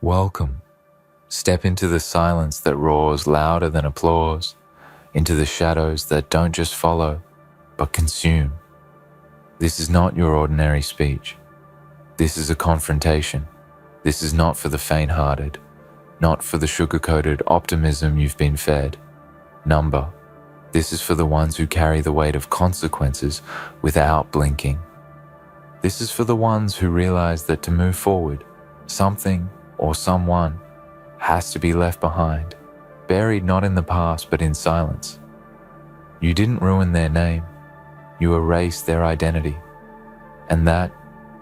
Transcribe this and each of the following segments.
Welcome. Step into the silence that roars louder than applause, into the shadows that don't just follow, but consume. This is not your ordinary speech. This is a confrontation. This is not for the faint-hearted, not for the sugar-coated optimism you've been fed. Number. This is for the ones who carry the weight of consequences without blinking. This is for the ones who realize that to move forward, something or someone has to be left behind, buried not in the past but in silence. You didn't ruin their name, you erased their identity, and that,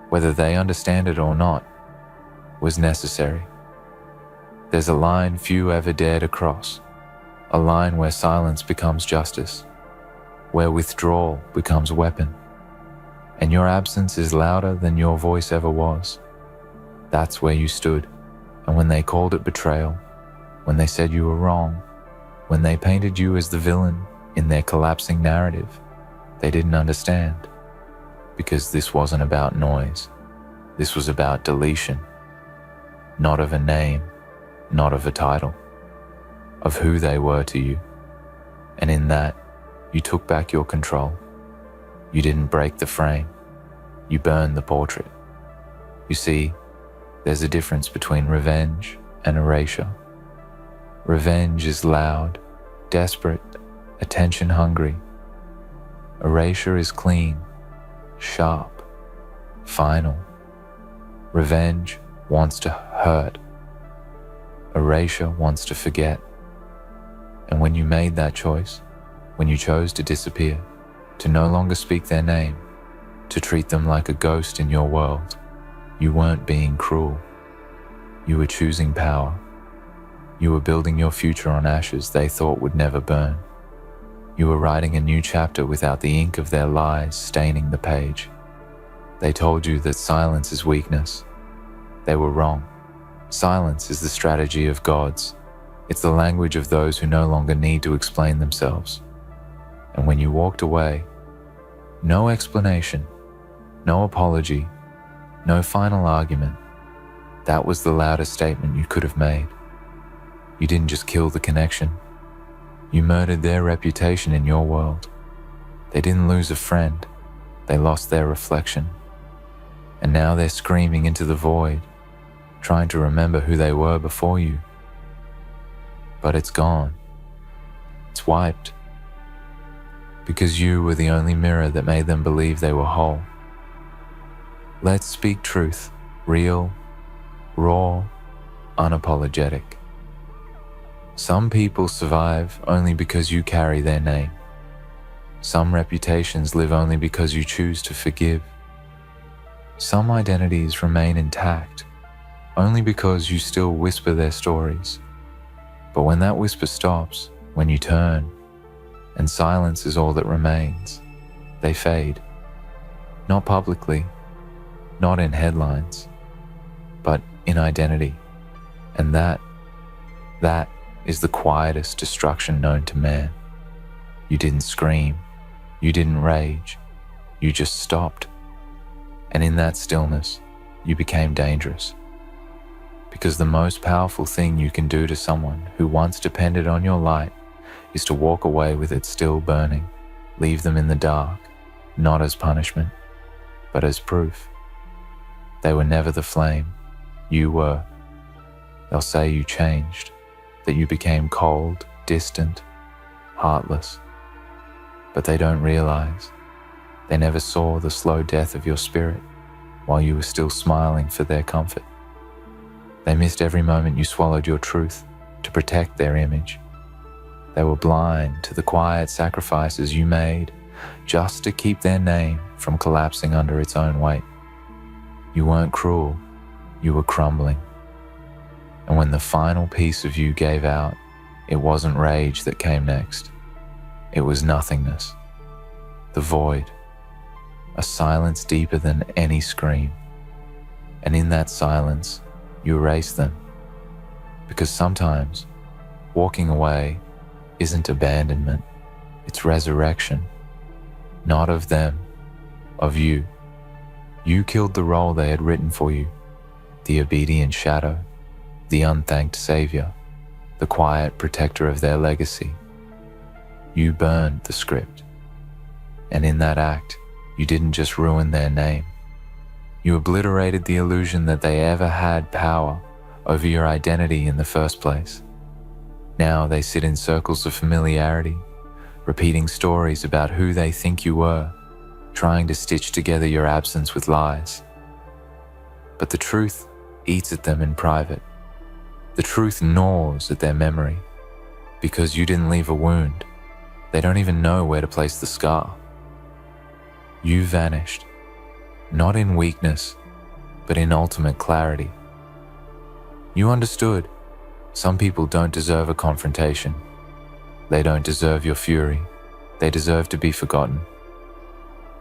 whether they understand it or not, was necessary. There's a line few ever dare to cross, a line where silence becomes justice, where withdrawal becomes weapon, and your absence is louder than your voice ever was. That's where you stood, and when they called it betrayal, when they said you were wrong, when they painted you as the villain in their collapsing narrative, they didn't understand, because this wasn't about noise. This was about deletion, not of a name, not of a title, of who they were to you. And in that, you took back your control. You didn't break the frame. You burned the portrait. You see, there's a difference between revenge and erasure. Revenge is loud, desperate, attention-hungry. Erasure is clean, sharp, final. Revenge wants to hurt. Erasure wants to forget. And when you made that choice, when you chose to disappear, to no longer speak their name, to treat them like a ghost in your world, you weren't being cruel. You were choosing power. You were building your future on ashes they thought would never burn. You were writing a new chapter without the ink of their lies staining the page. They told you that silence is weakness. They were wrong. Silence is the strategy of gods. It's the language of those who no longer need to explain themselves. And when you walked away, no explanation, no apology, no final argument. That was the loudest statement you could have made. You didn't just kill the connection. You murdered their reputation in your world. They didn't lose a friend. They lost their reflection. And now they're screaming into the void, trying to remember who they were before you. But it's gone. It's wiped. Because you were the only mirror that made them believe they were whole. Let's speak truth, real, raw, unapologetic. Some people survive only because you carry their name. Some reputations live only because you choose to forgive. Some identities remain intact only because you still whisper their stories. But when that whisper stops, when you turn, and silence is all that remains, they fade. Not publicly, not in headlines, but in identity. And that is the quietest destruction known to man. You didn't scream, you didn't rage, you just stopped. And in that stillness, you became dangerous. Because the most powerful thing you can do to someone who once depended on your light is to walk away with it still burning, leave them in the dark, not as punishment, but as proof. They were never the flame, you were. They'll say you changed, that you became cold, distant, heartless. But they don't realize. They never saw the slow death of your spirit while you were still smiling for their comfort. They missed every moment you swallowed your truth to protect their image. They were blind to the quiet sacrifices you made just to keep their name from collapsing under its own weight. You weren't cruel, you were crumbling. And when the final piece of you gave out, it wasn't rage that came next. It was nothingness, the void, a silence deeper than any scream. And in that silence, you erase them. Because sometimes, walking away isn't abandonment, it's resurrection. Not of them, of you. You killed the role they had written for you, the obedient shadow, the unthanked savior, the quiet protector of their legacy. You burned the script. And in that act, you didn't just ruin their name. You obliterated the illusion that they ever had power over your identity in the first place. Now they sit in circles of familiarity, repeating stories about who they think you were, trying to stitch together your absence with lies. But the truth eats at them in private. The truth gnaws at their memory. Because you didn't leave a wound, they don't even know where to place the scar. You vanished, not in weakness, but in ultimate clarity. You understood. Some people don't deserve a confrontation. They don't deserve your fury. They deserve to be forgotten.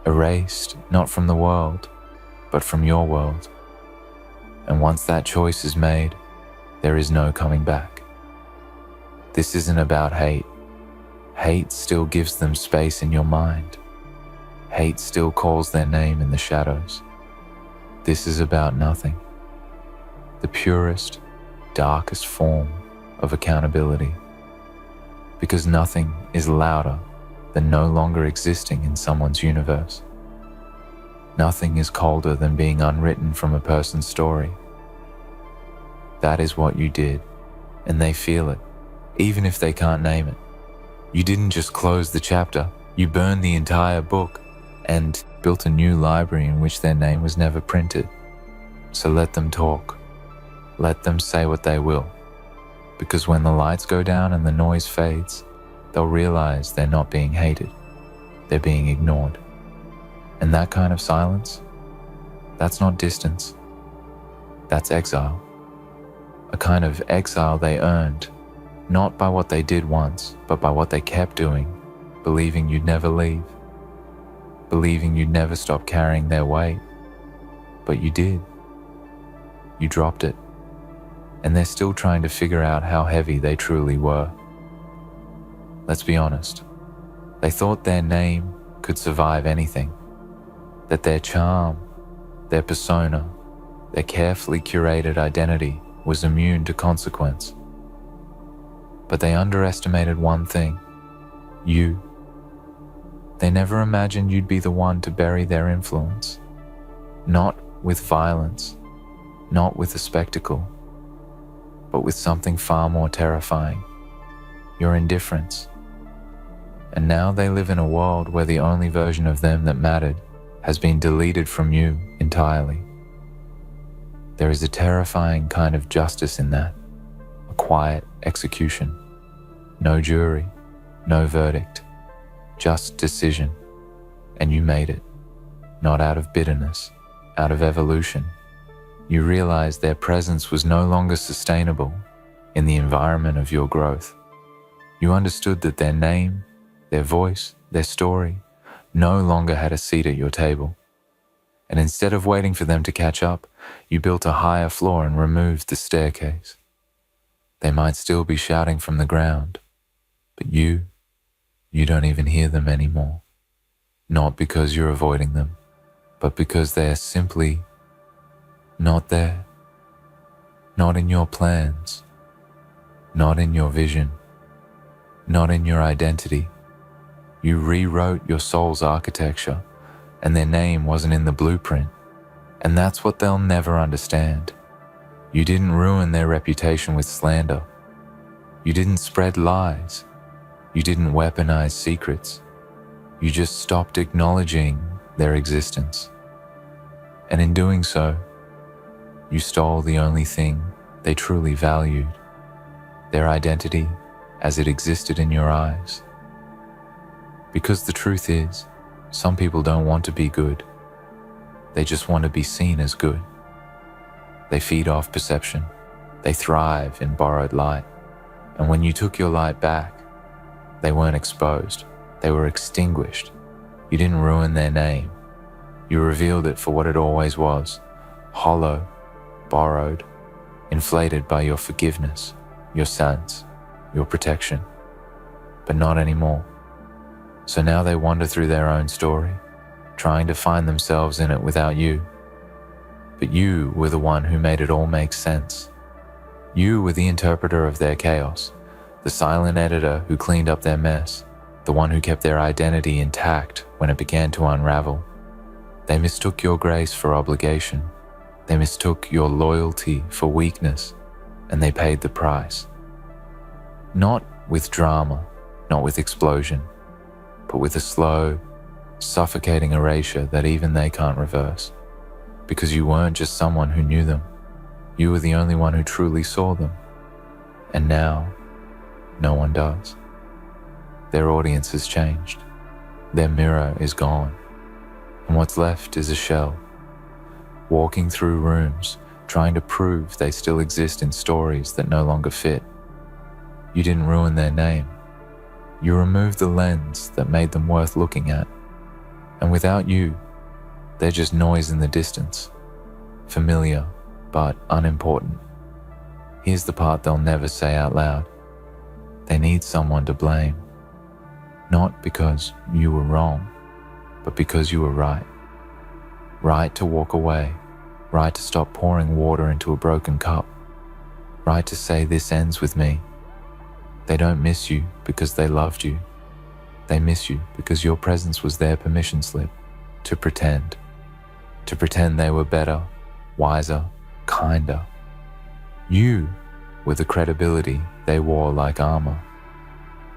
Erased, not from the world, but from your world. And once that choice is made, there is no coming back. This isn't about hate. Hate still gives them space in your mind. Hate still calls their name in the shadows. This is about nothing. The purest, darkest form of accountability. Because nothing is louder than no longer existing in someone's universe. Nothing is colder than being unwritten from a person's story. That is what you did, and they feel it, even if they can't name it. You didn't just close the chapter, you burned the entire book and built a new library in which their name was never printed. So let them talk. Let them say what they will. Because when the lights go down and the noise fades, they'll realize they're not being hated. They're being ignored. And that kind of silence, that's not distance. That's exile. A kind of exile they earned, not by what they did once, but by what they kept doing, believing you'd never leave, believing you'd never stop carrying their weight. But you did. You dropped it. And they're still trying to figure out how heavy they truly were. Let's be honest. They thought their name could survive anything, that their charm, their persona, their carefully curated identity was immune to consequence. But they underestimated one thing: you. They never imagined you'd be the one to bury their influence. Not with violence, not with a spectacle, but with something far more terrifying: your indifference. And now they live in a world where the only version of them that mattered has been deleted from you entirely. There is a terrifying kind of justice in that, a quiet execution. No jury, no verdict, just decision. And you made it, not out of bitterness, out of evolution. You realized their presence was no longer sustainable in the environment of your growth. You understood that their name, their voice, their story no longer had a seat at your table. And instead of waiting for them to catch up, you built a higher floor and removed the staircase. They might still be shouting from the ground, but you don't even hear them anymore. Not because you're avoiding them, but because they are simply not there. Not in your plans, not in your vision, not in your identity. You rewrote your soul's architecture, and their name wasn't in the blueprint. And that's what they'll never understand. You didn't ruin their reputation with slander. You didn't spread lies. You didn't weaponize secrets. You just stopped acknowledging their existence. And in doing so, you stole the only thing they truly valued, their identity as it existed in your eyes. Because the truth is, some people don't want to be good. They just want to be seen as good. They feed off perception. They thrive in borrowed light. And when you took your light back, they weren't exposed. They were extinguished. You didn't ruin their name. You revealed it for what it always was: hollow, borrowed, inflated by your forgiveness, your sense, your protection. But not anymore. So now they wander through their own story, trying to find themselves in it without you. But you were the one who made it all make sense. You were the interpreter of their chaos, the silent editor who cleaned up their mess, the one who kept their identity intact when it began to unravel. They mistook your grace for obligation. They mistook your loyalty for weakness, and they paid the price. Not with drama, not with explosion, but with a slow, suffocating erasure that even they can't reverse. Because you weren't just someone who knew them, you were the only one who truly saw them. And now, no one does. Their audience has changed. Their mirror is gone. And what's left is a shell, walking through rooms, trying to prove they still exist in stories that no longer fit. You didn't ruin their name. You removed the lens that made them worth looking at. And without you, they're just noise in the distance, familiar but unimportant. Here's the part they'll never say out loud. They need someone to blame. Not because you were wrong, but because you were right. Right to walk away, right to stop pouring water into a broken cup, right to say this ends with me. They don't miss you because they loved you. They miss you because your presence was their permission slip to pretend they were better, wiser, kinder. You were the credibility they wore like armor.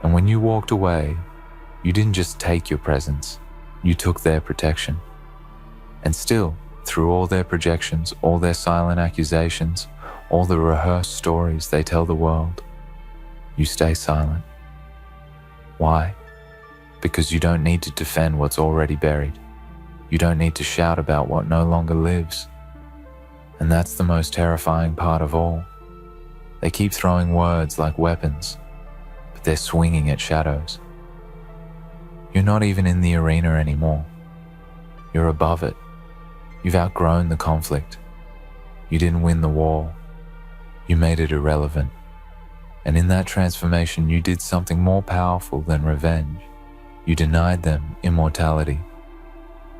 And when you walked away, you didn't just take your presence, you took their protection. And still, through all their projections, all their silent accusations, all the rehearsed stories they tell the world, you stay silent. Why? Because you don't need to defend what's already buried. You don't need to shout about what no longer lives. And that's the most terrifying part of all. They keep throwing words like weapons, but they're swinging at shadows. You're not even in the arena anymore. You're above it. You've outgrown the conflict. You didn't win the war. You made it irrelevant. And in that transformation, you did something more powerful than revenge. You denied them immortality.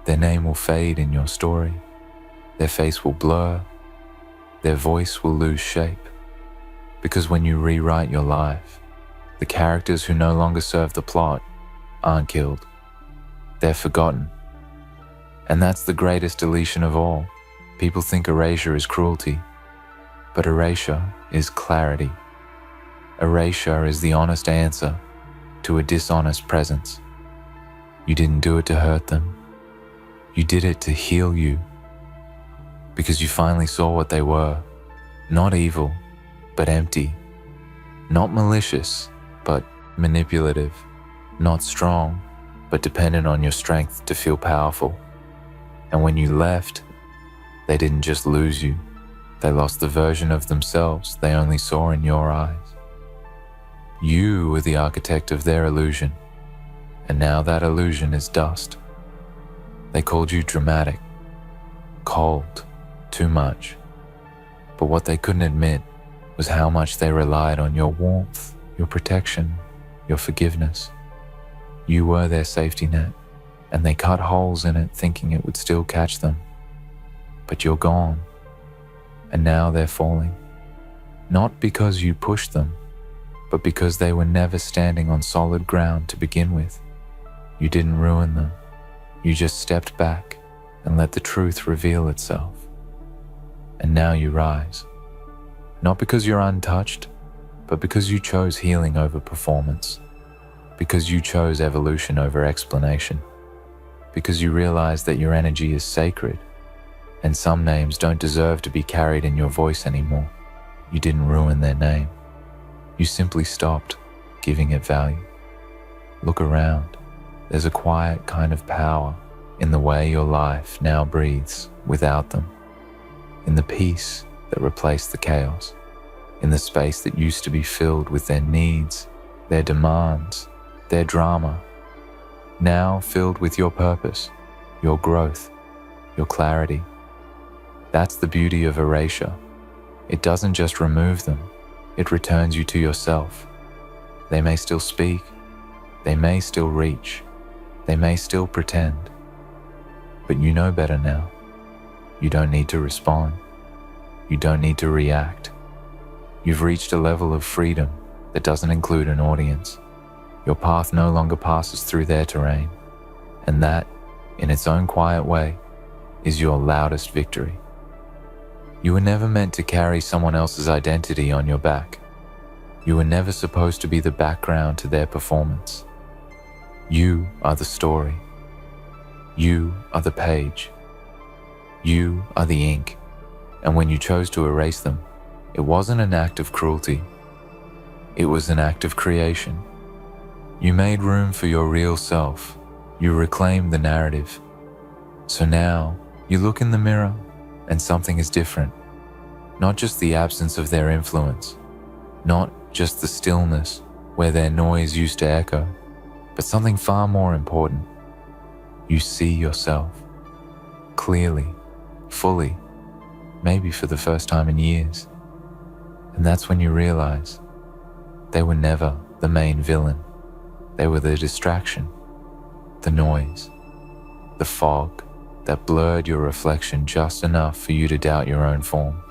Their name will fade in your story. Their face will blur. Their voice will lose shape. Because when you rewrite your life, the characters who no longer serve the plot aren't killed. They're forgotten. And that's the greatest deletion of all. People think erasure is cruelty, but erasure is clarity. Erasure is the honest answer to a dishonest presence. You didn't do it to hurt them. You did it to heal you. Because you finally saw what they were. Not evil, but empty. Not malicious, but manipulative. Not strong, but dependent on your strength to feel powerful. And when you left, they didn't just lose you. They lost the version of themselves they only saw in your eyes. You were the architect of their illusion, and now that illusion is dust. They called you dramatic, cold, too much. But what they couldn't admit was how much they relied on your warmth, your protection, your forgiveness. You were their safety net, and they cut holes in it thinking it would still catch them. But you're gone, and now they're falling. Not because you pushed them, but because they were never standing on solid ground to begin with. You didn't ruin them. You just stepped back and let the truth reveal itself. And now you rise. Not because you're untouched, but because you chose healing over performance. Because you chose evolution over explanation. Because you realize that your energy is sacred, and some names don't deserve to be carried in your voice anymore. You didn't ruin their name. You simply stopped giving it value. Look around. There's a quiet kind of power in the way your life now breathes without them. In the peace that replaced the chaos. In the space that used to be filled with their needs, their demands, their drama. Now filled with your purpose, your growth, your clarity. That's the beauty of erasure. It doesn't just remove them. It returns you to yourself. They may still speak. They may still reach. They may still pretend. But you know better now. You don't need to respond. You don't need to react. You've reached a level of freedom that doesn't include an audience. Your path no longer passes through their terrain, and that, in its own quiet way, is your loudest victory. You were never meant to carry someone else's identity on your back. You were never supposed to be the background to their performance. You are the story. You are the page. You are the ink. And when you chose to erase them, it wasn't an act of cruelty. It was an act of creation. You made room for your real self. You reclaimed the narrative. So now, you look in the mirror and something is different. Not just the absence of their influence, not just the stillness where their noise used to echo, but something far more important. You see yourself clearly, fully, maybe for the first time in years. And that's when you realize they were never the main villain. They were the distraction, the noise, the fog that blurred your reflection just enough for you to doubt your own form.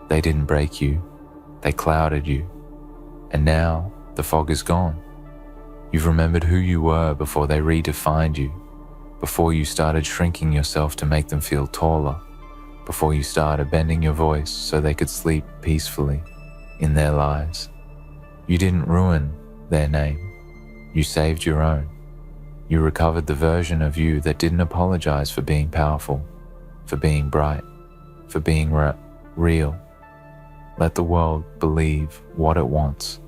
They didn't break you, they clouded you. And now the fog is gone. You've remembered who you were before they redefined you, before you started shrinking yourself to make them feel taller, before you started bending your voice so they could sleep peacefully in their lies. You didn't ruin their name. You saved your own. You recovered the version of you that didn't apologize for being powerful, for being bright, for being real. Let the world believe what it wants.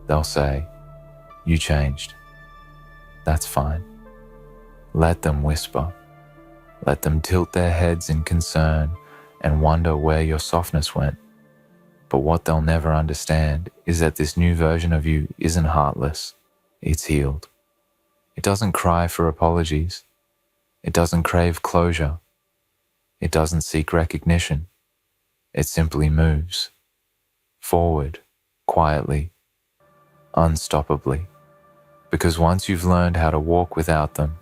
They'll say, "You changed." That's fine. Let them whisper. Let them tilt their heads in concern and wonder where your softness went. But what they'll never understand is that this new version of you isn't heartless. It's healed. It doesn't cry for apologies. It doesn't crave closure. It doesn't seek recognition. It simply moves forward, quietly, unstoppably. Because once you've learned how to walk without them,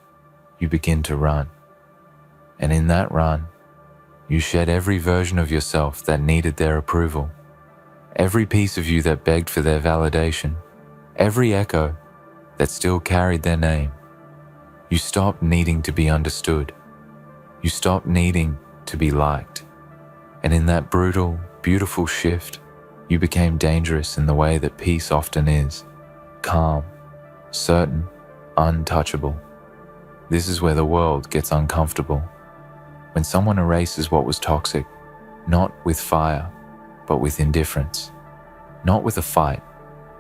you begin to run. And in that run, you shed every version of yourself that needed their approval, every piece of you that begged for their validation, every echo that still carried their name. You stopped needing to be understood. You stopped needing to be liked. And in that brutal, beautiful shift, you became dangerous in the way that peace often is, calm, certain, untouchable. This is where the world gets uncomfortable. When someone erases what was toxic, not with fire, but with indifference. Not with a fight,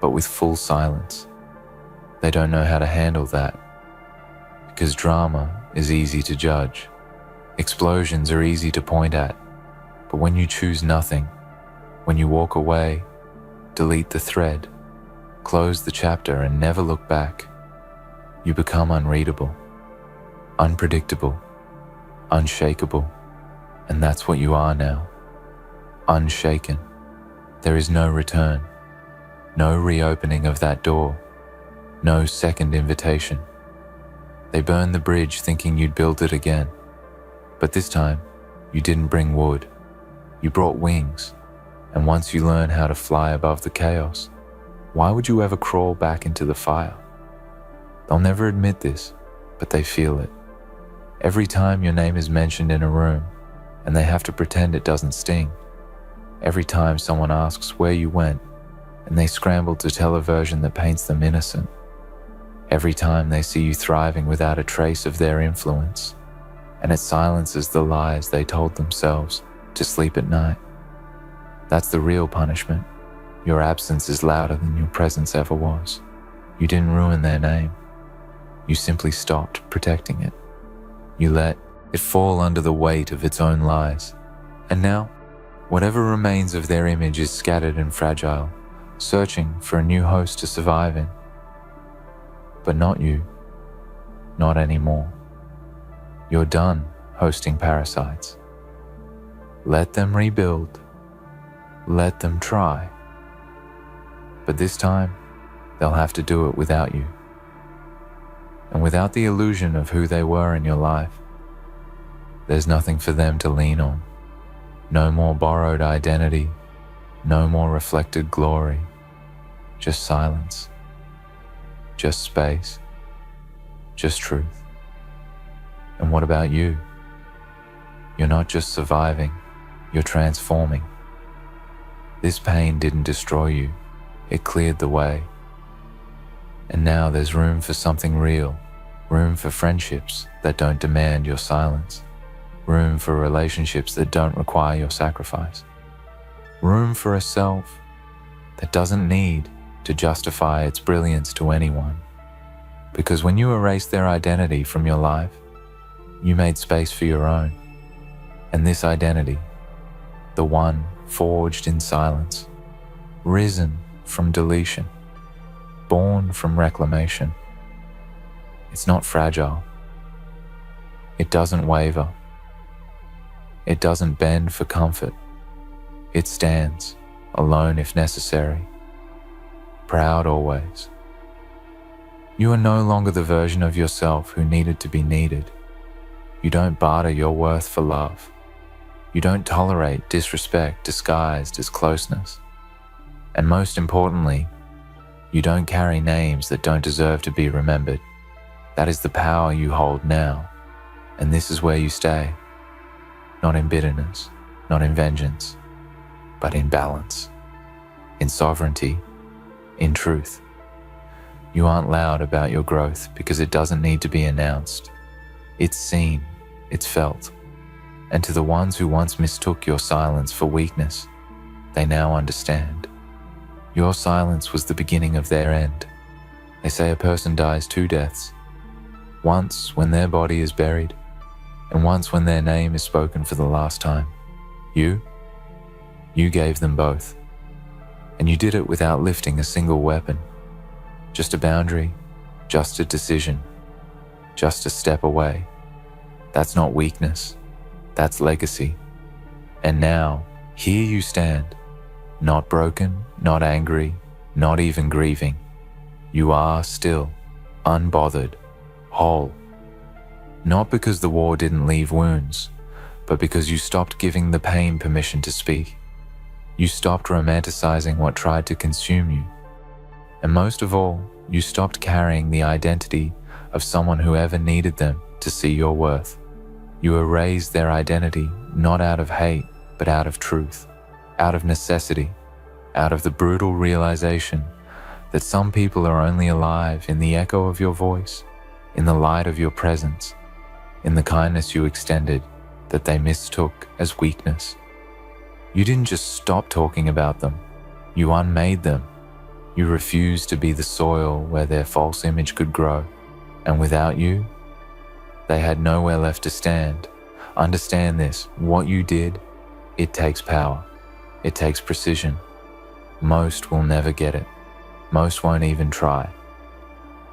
but with full silence. They don't know how to handle that. Because drama is easy to judge. Explosions are easy to point at. But when you choose nothing, when you walk away, delete the thread, close the chapter and never look back, you become unreadable, unpredictable, unshakable. And that's what you are now. Unshaken. There is no return, no reopening of that door, no second invitation. They burned the bridge thinking you'd build it again. But this time, you didn't bring wood. You brought wings. And once you learn how to fly above the chaos, why would you ever crawl back into the fire? They'll never admit this, but they feel it. Every time your name is mentioned in a room, and they have to pretend it doesn't sting. Every time someone asks where you went, and they scramble to tell a version that paints them innocent. Every time they see you thriving without a trace of their influence, and it silences the lies they told themselves to sleep at night. That's the real punishment. Your absence is louder than your presence ever was. You didn't ruin their name. You simply stopped protecting it. You let it fall under the weight of its own lies. And now, whatever remains of their image is scattered and fragile, searching for a new host to survive in. But not you. Not anymore. You're done hosting parasites. Let them rebuild. Let them try. But this time, they'll have to do it without you. And without the illusion of who they were in your life, there's nothing for them to lean on. No more borrowed identity, No more reflected glory, just silence, just space, just truth. And what about you? You're not just surviving, you're transforming. This pain didn't destroy you, it cleared the way. And now there's room for something real, room for friendships that don't demand your silence, room for relationships that don't require your sacrifice, room for a self that doesn't need to justify its brilliance to anyone. Because when you erase their identity from your life, you made space for your own. And this identity, the one forged in silence, risen from deletion, born from reclamation, it's not fragile. It doesn't waver. It doesn't bend for comfort. It stands, alone if necessary, proud always. You are no longer the version of yourself who needed to be needed. You don't barter your worth for love. You don't tolerate disrespect disguised as closeness. And most importantly, you don't carry names that don't deserve to be remembered. That is the power you hold now, and this is where you stay. Not in bitterness, not in vengeance, but in balance, in sovereignty, in truth. You aren't loud about your growth because it doesn't need to be announced. It's seen, it's felt. And to the ones who once mistook your silence for weakness, they now understand. Your silence was the beginning of their end. They say a person dies 2 deaths. Once when their body is buried, and once when their name is spoken for the last time. You gave them both. And you did it without lifting a single weapon. Just a boundary, just a decision, just a step away. That's not weakness, that's legacy. And now, here you stand, not broken, not angry, not even grieving. You are still, unbothered, whole. Not because the war didn't leave wounds, but because you stopped giving the pain permission to speak. You stopped romanticizing what tried to consume you. And most of all, you stopped carrying the identity of someone who ever needed them to see your worth. You erased their identity not out of hate, but out of truth, out of necessity, out of the brutal realization that some people are only alive in the echo of your voice, in the light of your presence, in the kindness you extended that they mistook as weakness. You didn't just stop talking about them, you unmade them. You refused to be the soil where their false image could grow, and without you, they had nowhere left to stand. Understand this, what you did, it takes power, it takes precision. Most will never get it, most won't even try,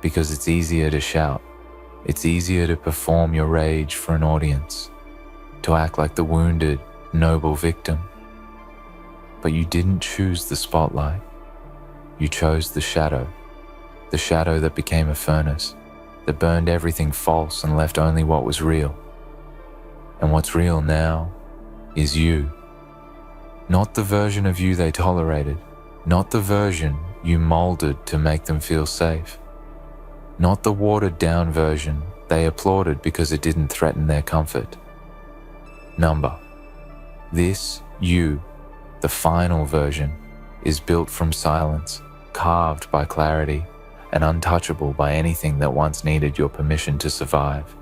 because it's easier to shout, it's easier to perform your rage for an audience, to act like the wounded, noble victim. But you didn't choose the spotlight. You chose the shadow that became a furnace, that burned everything false and left only what was real. And what's real now is you. Not the version of you they tolerated, not the version you molded to make them feel safe, not the watered down version they applauded because it didn't threaten their comfort. Number. This you, the final version, is built from silence, carved by clarity, and untouchable by anything that once needed your permission to survive.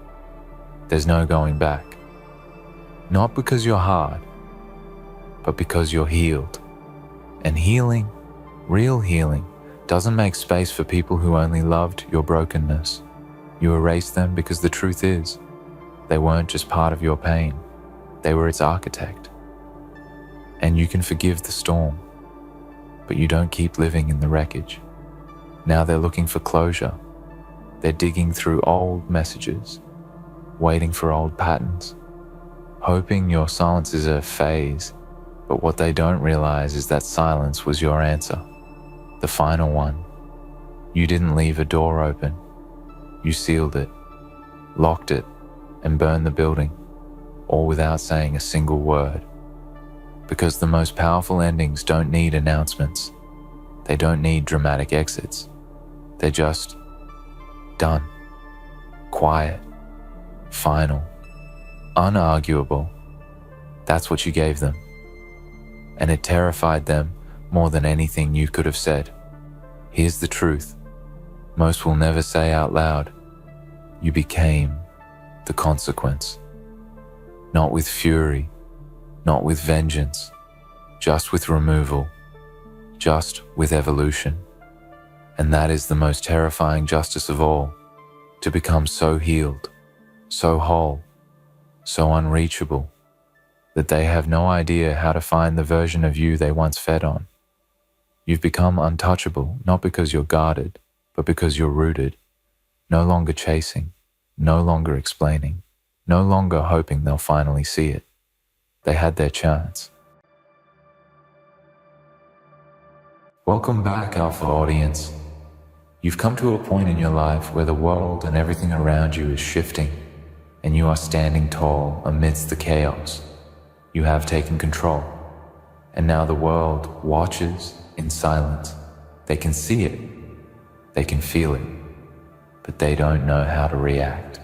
There's no going back. Not because you're hard, but because you're healed. And healing, real healing, doesn't make space for people who only loved your brokenness. You erase them because the truth is, they weren't just part of your pain, they were its architect. And you can forgive the storm, but you don't keep living in the wreckage. Now they're looking for closure. They're digging through old messages, waiting for old patterns, hoping your silence is a phase, but what they don't realize is that silence was your answer, the final one. You didn't leave a door open. You sealed it, locked it, and burned the building, all without saying a single word. Because the most powerful endings don't need announcements. They don't need dramatic exits. They're just done. Quiet. Final. Unarguable. That's what you gave them. And it terrified them more than anything you could have said. Here's the truth. Most will never say out loud, you became the consequence. Not with fury, not with vengeance, just with removal, just with evolution. And that is the most terrifying justice of all, to become so healed, so whole, so unreachable, that they have no idea how to find the version of you they once fed on. You've become untouchable, not because you're guarded, but because you're rooted, no longer chasing, no longer explaining, no longer hoping they'll finally see it. They had their chance. Welcome back, Alpha audience. You've come to a point in your life where the world and everything around you is shifting, and you are standing tall amidst the chaos. You have taken control, and now the world watches in silence. They can see it, they can feel it, but they don't know how to react.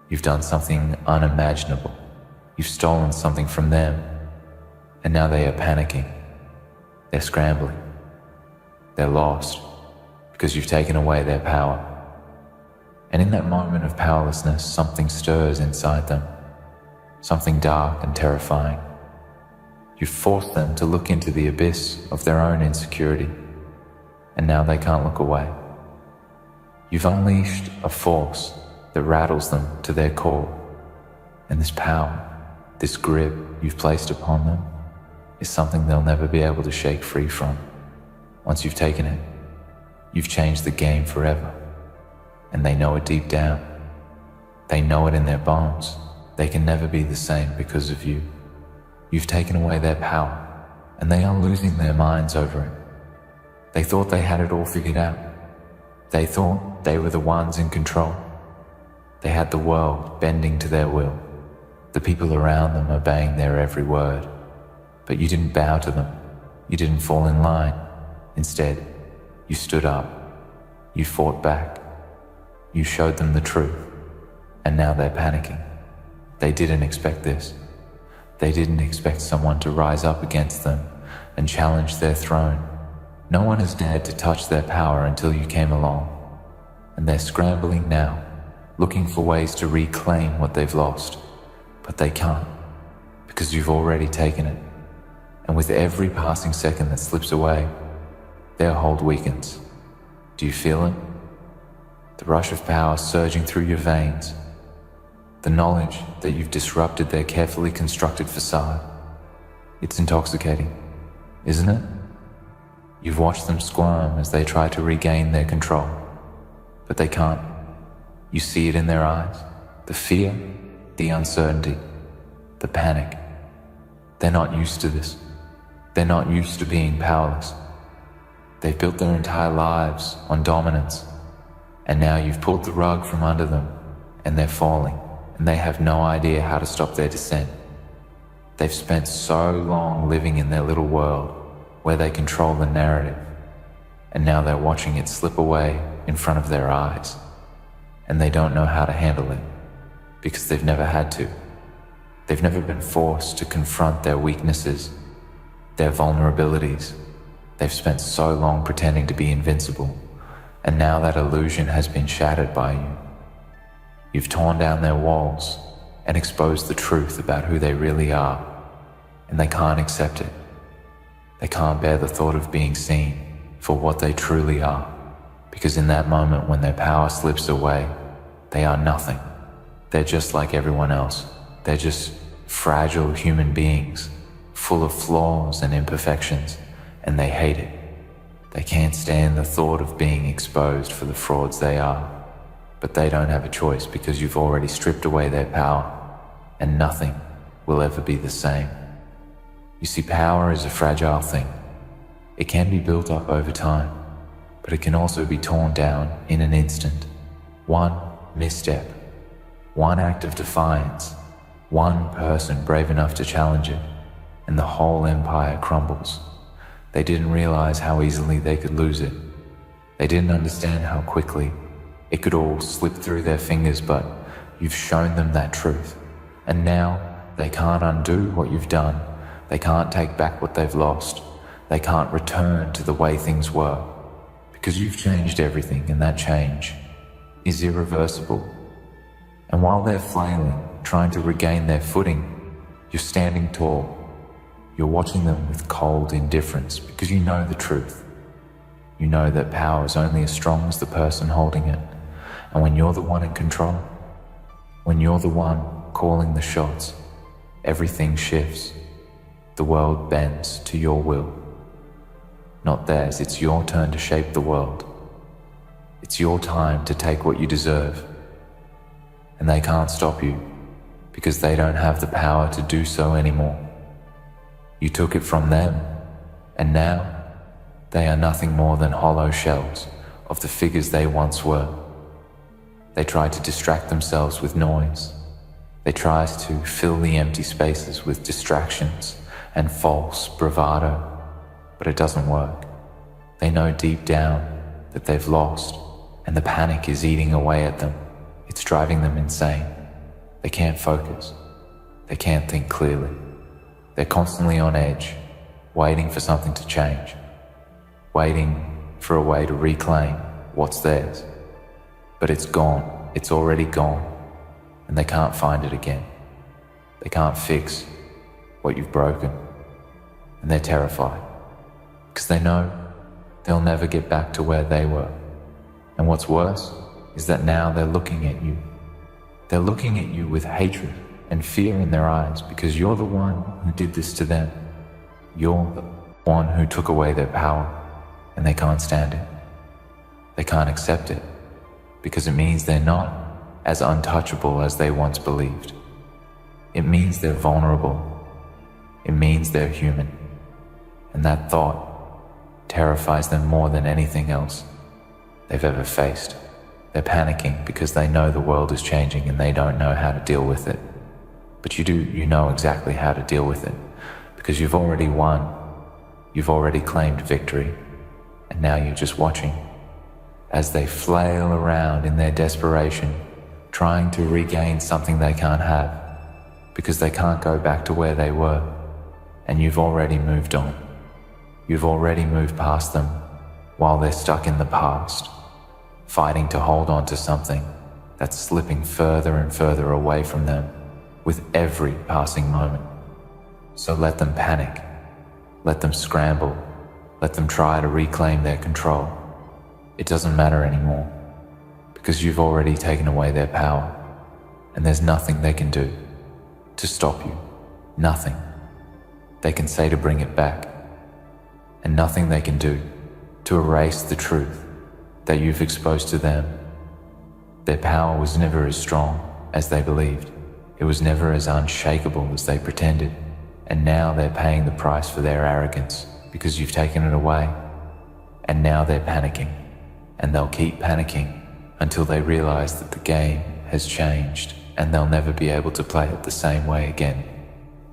You've done something unimaginable. You've stolen something from them, and now they are panicking. They're scrambling. They're lost because you've taken away their power. And in that moment of powerlessness, something stirs inside them, something dark and terrifying. You've forced them to look into the abyss of their own insecurity, and now they can't look away. You've unleashed a force that rattles them to their core, and this power, this grip you've placed upon them, is something they'll never be able to shake free from. Once you've taken it, you've changed the game forever, and they know it deep down. They know it in their bones. They can never be the same because of you. You've taken away their power, and they are losing their minds over it. They thought they had it all figured out. They thought they were the ones in control. They had the world bending to their will, the people around them obeying their every word. But you didn't bow to them. You didn't fall in line. Instead, you stood up. You fought back. You showed them the truth. And now they're panicking. They didn't expect this. They didn't expect someone to rise up against them and challenge their throne. No one has dared to touch their power until you came along. And they're scrambling now, looking for ways to reclaim what they've lost. But they can't, because you've already taken it. And with every passing second that slips away, their hold weakens. Do you feel it? The rush of power surging through your veins. The knowledge that you've disrupted their carefully constructed facade. It's intoxicating, isn't it? You've watched them squirm as they try to regain their control, but they can't. You see it in their eyes, the fear, the uncertainty, the panic. They're not used to this. They're not used to being powerless. They've built their entire lives on dominance, and now you've pulled the rug from under them, and they're falling, and they have no idea how to stop their descent. They've spent so long living in their little world where they control the narrative, and now they're watching it slip away in front of their eyes, and they don't know how to handle it because they've never had to. They've never been forced to confront their weaknesses, their vulnerabilities. They've spent so long pretending to be invincible, and now that illusion has been shattered by you. You've torn down their walls and exposed the truth about who they really are, and they can't accept it. They can't bear the thought of being seen for what they truly are, because in that moment when their power slips away, they are nothing. They're just like everyone else. They're just fragile human beings, full of flaws and imperfections, and they hate it. They can't stand the thought of being exposed for the frauds they are, but they don't have a choice because you've already stripped away their power, and nothing will ever be the same. You see, power is a fragile thing. It can be built up over time, but it can also be torn down in an instant. One misstep, one act of defiance, one person brave enough to challenge it, and the whole empire crumbles. They didn't realize how easily they could lose it. They didn't understand how quickly it could all slip through their fingers, but you've shown them that truth. And now they can't undo what you've done. They can't take back what they've lost. They can't return to the way things were, because you've changed everything, and that change is irreversible. And while they're flailing, trying to regain their footing, you're standing tall. You're watching them with cold indifference because you know the truth. You know that power is only as strong as the person holding it. And when you're the one in control, when you're the one calling the shots, everything shifts. The world bends to your will. Not theirs, it's your turn to shape the world. It's your time to take what you deserve. And they can't stop you because they don't have the power to do so anymore. You took it from them, and now they are nothing more than hollow shells of the figures they once were. They try to distract themselves with noise. They try to fill the empty spaces with distractions and false bravado, but it doesn't work. They know deep down that they've lost, and the panic is eating away at them. It's driving them insane. They can't focus. They can't think clearly. They're constantly on edge, waiting for something to change, waiting for a way to reclaim what's theirs. But it's gone. It's already gone, and they can't find it again. They can't fix what you've broken, and they're terrified because they know they'll never get back to where they were. And what's worse is that now they're looking at you. They're looking at you with hatred and fear in their eyes because you're the one who did this to them. You're the one who took away their power, and they can't stand it. They can't accept it because it means they're not as untouchable as they once believed. It means they're vulnerable. It means they're human. And that thought terrifies them more than anything else they've ever faced. They're panicking because they know the world is changing and they don't know how to deal with it. But you do, you know exactly how to deal with it because you've already won. You've already claimed victory, and now you're just watching as they flail around in their desperation, trying to regain something they can't have because they can't go back to where they were. And you've already moved on. You've already moved past them while they're stuck in the past, fighting to hold on to something that's slipping further and further away from them with every passing moment. So let them panic. Let them scramble. Let them try to reclaim their control. It doesn't matter anymore because you've already taken away their power, and there's nothing they can do to stop you. Nothing they can say to bring it back, and nothing they can do to erase the truth that you've exposed to them. Their power was never as strong as they believed. It was never as unshakable as they pretended. And now they're paying the price for their arrogance because you've taken it away. And now they're panicking, and they'll keep panicking until they realize that the game has changed and they'll never be able to play it the same way again.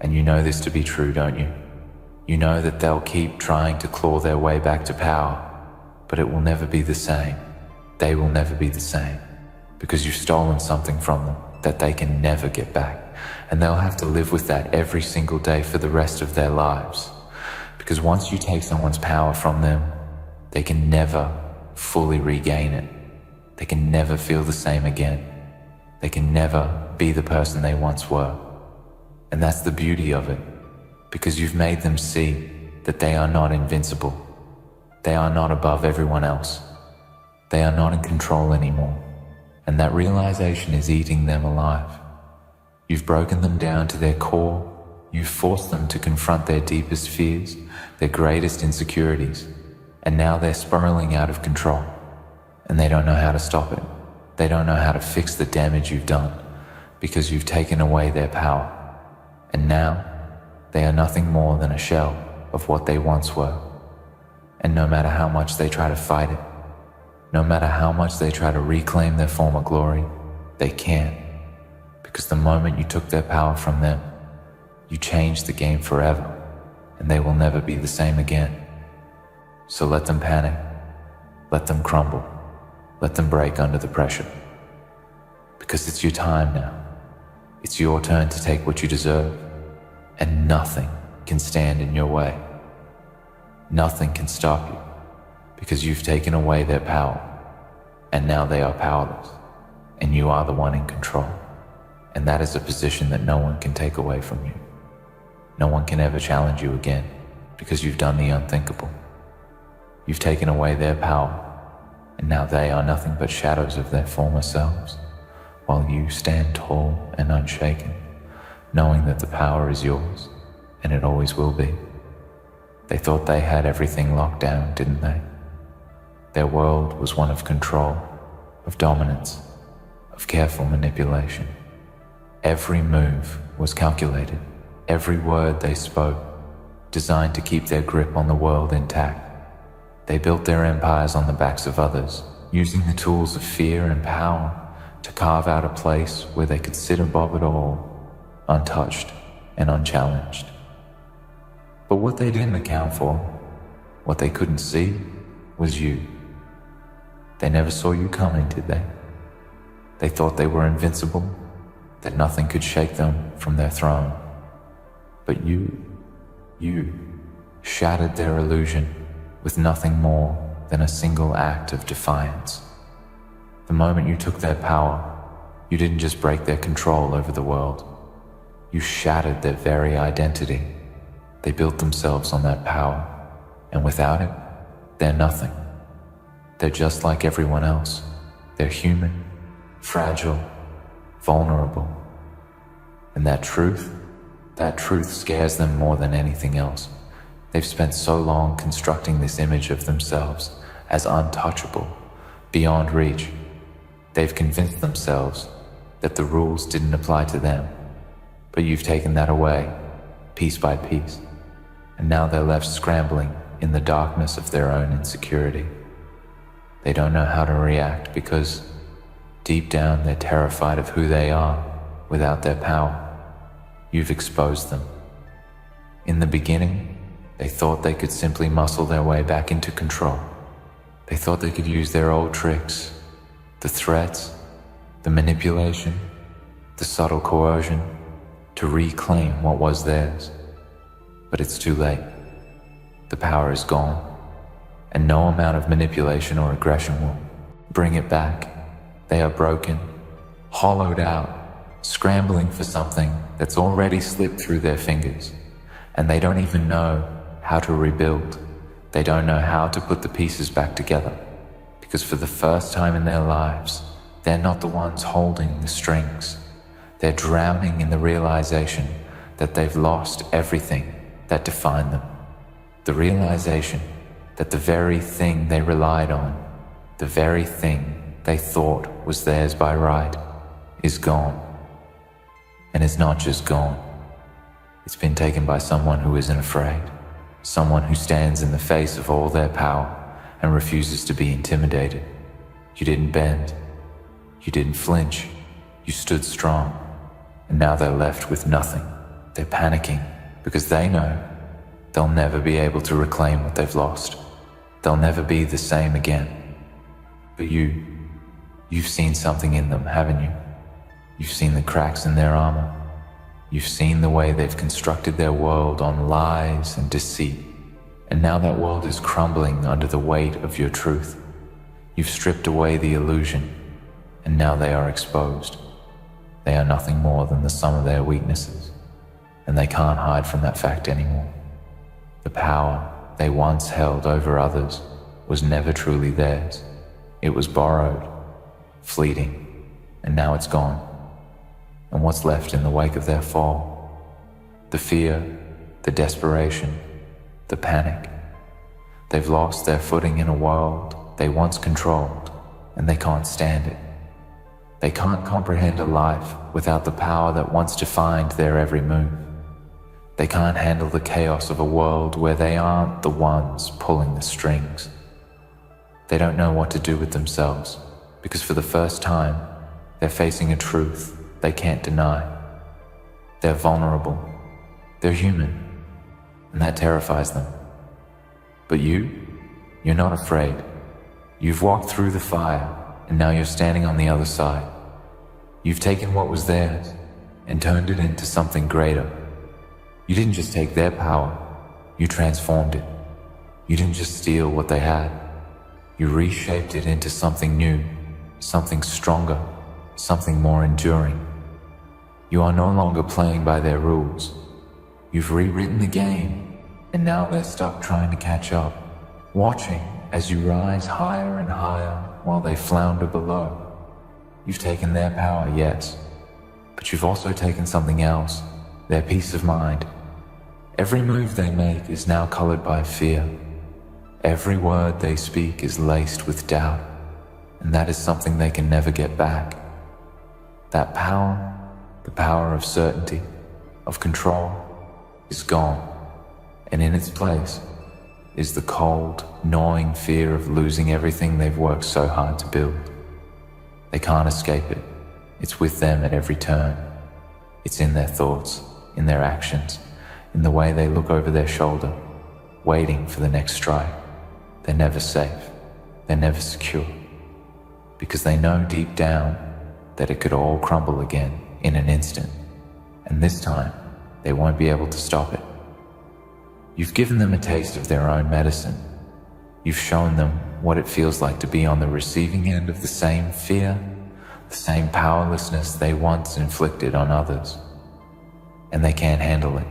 And you know this to be true, don't you? You know that they'll keep trying to claw their way back to power, but it will never be the same. They will never be the same because you've stolen something from them that they can never get back. And they'll have to live with that every single day for the rest of their lives. Because once you take someone's power from them, they can never fully regain it. They can never feel the same again. They can never be the person they once were. And that's the beauty of it, because you've made them see that they are not invincible. They are not above everyone else. They are not in control anymore. And that realization is eating them alive. You've broken them down to their core. You've forced them to confront their deepest fears, their greatest insecurities. And now they're spiraling out of control. And they don't know how to stop it. They don't know how to fix the damage you've done because you've taken away their power. And now they are nothing more than a shell of what they once were. And no matter how much they try to fight it, no matter how much they try to reclaim their former glory, they can't. Because the moment you took their power from them, you changed the game forever. and they will never be the same again. So let them panic, let them crumble, let them break under the pressure. Because it's your time now. It's your turn to take what you deserve, and nothing can stand in your way. Nothing can stop you, because you've taken away their power, and now they are powerless, and you are the one in control. And that is a position that no one can take away from you. No one can ever challenge you again, because you've done the unthinkable. You've taken away their power, and now they are nothing but shadows of their former selves, while you stand tall and unshaken, knowing that the power is yours, and it always will be. They thought they had everything locked down, didn't they? Their world was one of control, of dominance, of careful manipulation. Every move was calculated, every word they spoke, designed to keep their grip on the world intact. They built their empires on the backs of others, using the tools of fear and power to carve out a place where they could sit above it all, untouched and unchallenged. But what they didn't account for, what they couldn't see, was you. They never saw you coming, did they? They thought they were invincible, that nothing could shake them from their throne. But you shattered their illusion with nothing more than a single act of defiance. The moment you took their power, you didn't just break their control over the world. You shattered their very identity. They built themselves on that power, and without it, they're nothing. They're just like everyone else. They're human, fragile, vulnerable. And that truth scares them more than anything else. They've spent so long constructing this image of themselves as untouchable, beyond reach. They've convinced themselves that the rules didn't apply to them, but you've taken that away, piece by piece, and now they're left scrambling in the darkness of their own insecurity. They don't know how to react because deep down they're terrified of who they are without their power. You've exposed them. In the beginning, they thought they could simply muscle their way back into control. They thought they could use their old tricks, the threats, the manipulation, the subtle coercion, to reclaim what was theirs. But it's too late. The power is gone, and no amount of manipulation or aggression will bring it back. They are broken, hollowed out, scrambling for something that's already slipped through their fingers, and they don't even know how to rebuild. They don't know how to put the pieces back together, because for the first time in their lives, they're not the ones holding the strings. They're drowning in the realization that they've lost everything that defined them. The realization that the very thing they relied on, the very thing they thought was theirs by right, is gone. And it's not just gone. It's been taken by someone who isn't afraid, someone who stands in the face of all their power and refuses to be intimidated. You didn't bend. You didn't flinch. You stood strong. And now they're left with nothing. They're panicking because they know they'll never be able to reclaim what they've lost. They'll never be the same again. But you've seen something in them, haven't you? You've seen the cracks in their armor. You've seen the way they've constructed their world on lies and deceit. And now that world is crumbling under the weight of your truth. You've stripped away the illusion, and now they are exposed. They are nothing more than the sum of their weaknesses, and they can't hide from that fact anymore. The power they once held over others was never truly theirs. It was borrowed, fleeting, and now it's gone. And what's left in the wake of their fall? The fear, the desperation, the panic. They've lost their footing in a world they once controlled, and they can't stand it. They can't comprehend a life without the power that once defined their every move. They can't handle the chaos of a world where they aren't the ones pulling the strings. They don't know what to do with themselves, because for the first time, they're facing a truth they can't deny. They're vulnerable. They're human. and that terrifies them. But you're not afraid. You've walked through the fire, and now you're standing on the other side. You've taken what was theirs and turned it into something greater. You didn't just take their power, you transformed it. You didn't just steal what they had, you reshaped it into something new, something stronger, something more enduring. You are no longer playing by their rules. You've rewritten the game, and now they're stuck trying to catch up, watching as you rise higher and higher while they flounder below. You've taken their power, yes, but you've also taken something else, their peace of mind. Every move they make is now colored by fear. Every word they speak is laced with doubt, and that is something they can never get back. That power, the power of certainty, of control, is gone, and in its place is the cold, gnawing fear of losing everything they've worked so hard to build. They can't escape it. It's with them at every turn. It's in their thoughts, in their actions, in the way they look over their shoulder, waiting for the next strike. They're never safe. They're never secure. Because they know deep down that it could all crumble again in an instant. And this time, they won't be able to stop it. You've given them a taste of their own medicine. You've shown them what it feels like to be on the receiving end of the same fear, the same powerlessness they once inflicted on others. And they can't handle it.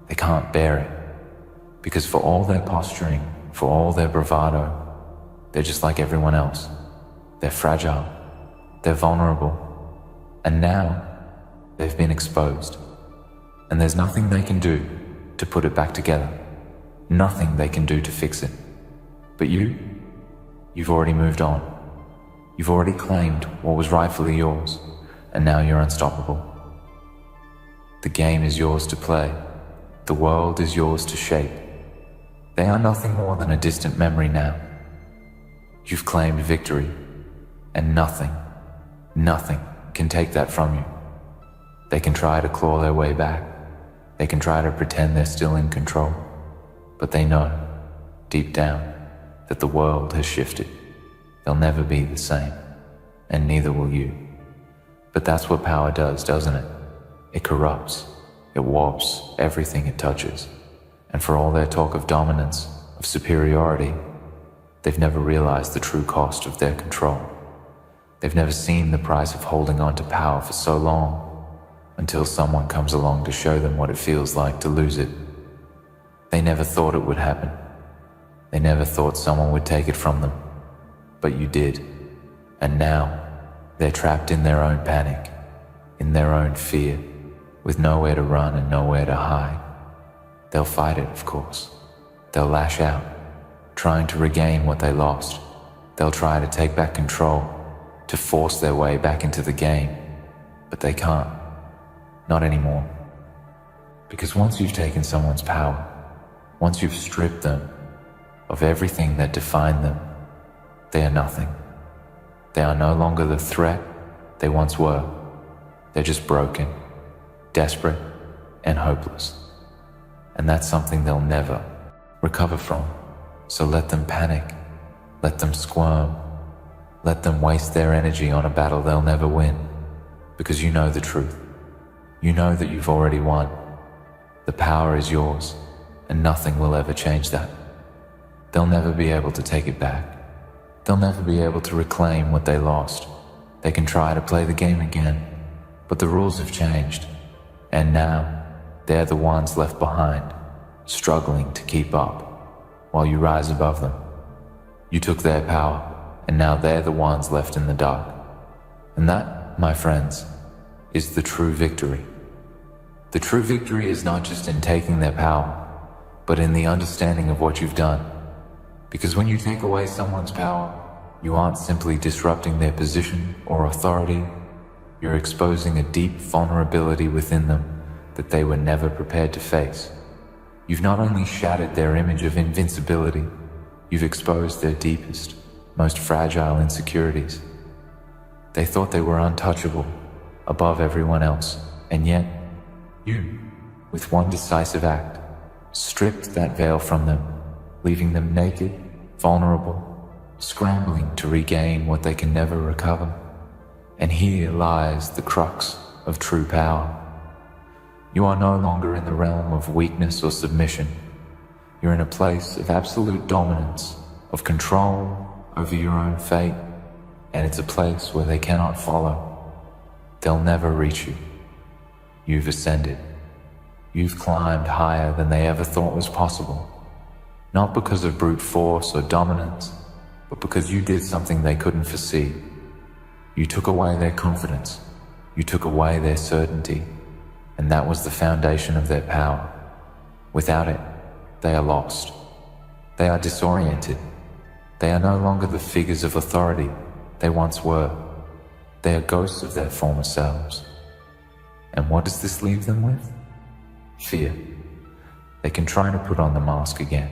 They can't bear it. Because for all their posturing, for all their bravado, they're just like everyone else. They're fragile. They're vulnerable. And now, they've been exposed. And there's nothing they can do to put it back together. Nothing they can do to fix it. But you've already moved on. You've already claimed what was rightfully yours, and now you're unstoppable. The game is yours to play. The world is yours to shape. They are nothing more than a distant memory now. You've claimed victory, and nothing can take that from you. They can try to claw their way back. They can try to pretend they're still in control. But they know, deep down, that the world has shifted. They'll never be the same, and neither will you. But that's what power does, doesn't it? It corrupts. It warps everything it touches. And for all their talk of dominance, of superiority, they've never realized the true cost of their control. They've never seen the price of holding on to power for so long, until someone comes along to show them what it feels like to lose it. They never thought it would happen. They never thought someone would take it from them. But you did. And now, they're trapped in their own panic, in their own fear, with nowhere to run and nowhere to hide. They'll fight it, of course. They'll lash out, trying to regain what they lost. They'll try to take back control, to force their way back into the game. But they can't. Not anymore. Because once you've taken someone's power, once you've stripped them of everything that defined them, they are nothing. They are no longer the threat they once were. They're just broken, desperate, and hopeless. And that's something they'll never recover from. So let them panic, let them squirm, let them waste their energy on a battle they'll never win. Because you know the truth. You know that you've already won. The power is yours, and nothing will ever change that. They'll never be able to take it back. They'll never be able to reclaim what they lost. They can try to play the game again, but the rules have changed. And now, they're the ones left behind, struggling to keep up, while you rise above them. You took their power, and now they're the ones left in the dark. And that, my friends, is the true victory. The true victory is not just in taking their power, but in the understanding of what you've done. Because when you take away someone's power, you aren't simply disrupting their position or authority, you're exposing a deep vulnerability within them that they were never prepared to face. You've not only shattered their image of invincibility, you've exposed their deepest, most fragile insecurities. They thought they were untouchable, above everyone else, and yet, you, with one decisive act, stripped that veil from them, leaving them naked, vulnerable, scrambling to regain what they can never recover. And here lies the crux of true power. You are no longer in the realm of weakness or submission. You're in a place of absolute dominance, of control over your own fate, and it's a place where they cannot follow. They'll never reach you. You've ascended. You've climbed higher than they ever thought was possible, not because of brute force or dominance, but because you did something they couldn't foresee. You took away their confidence. You took away their certainty, and that was the foundation of their power. Without it, they are lost. They are disoriented. They are no longer the figures of authority they once were. They are ghosts of their former selves. And what does this leave them with? Fear. They can try to put on the mask again.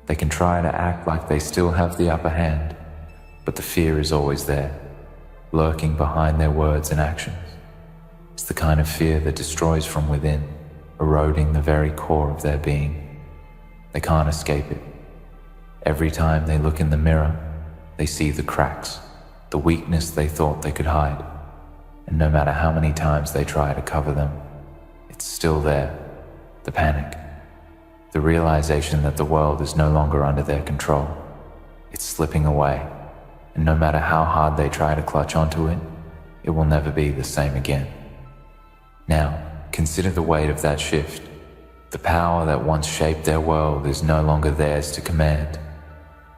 They can try to act like they still have the upper hand, but the fear is always there, lurking behind their words and actions. It's the kind of fear that destroys from within, eroding the very core of their being. They can't escape it. Every time they look in the mirror, they see the cracks, the weakness they thought they could hide. And no matter how many times they try to cover them, it's still there. The panic, the realization that the world is no longer under their control. It's slipping away, and no matter how hard they try to clutch onto it, it will never be the same again. Now, consider the weight of that shift. The power that once shaped their world is no longer theirs to command.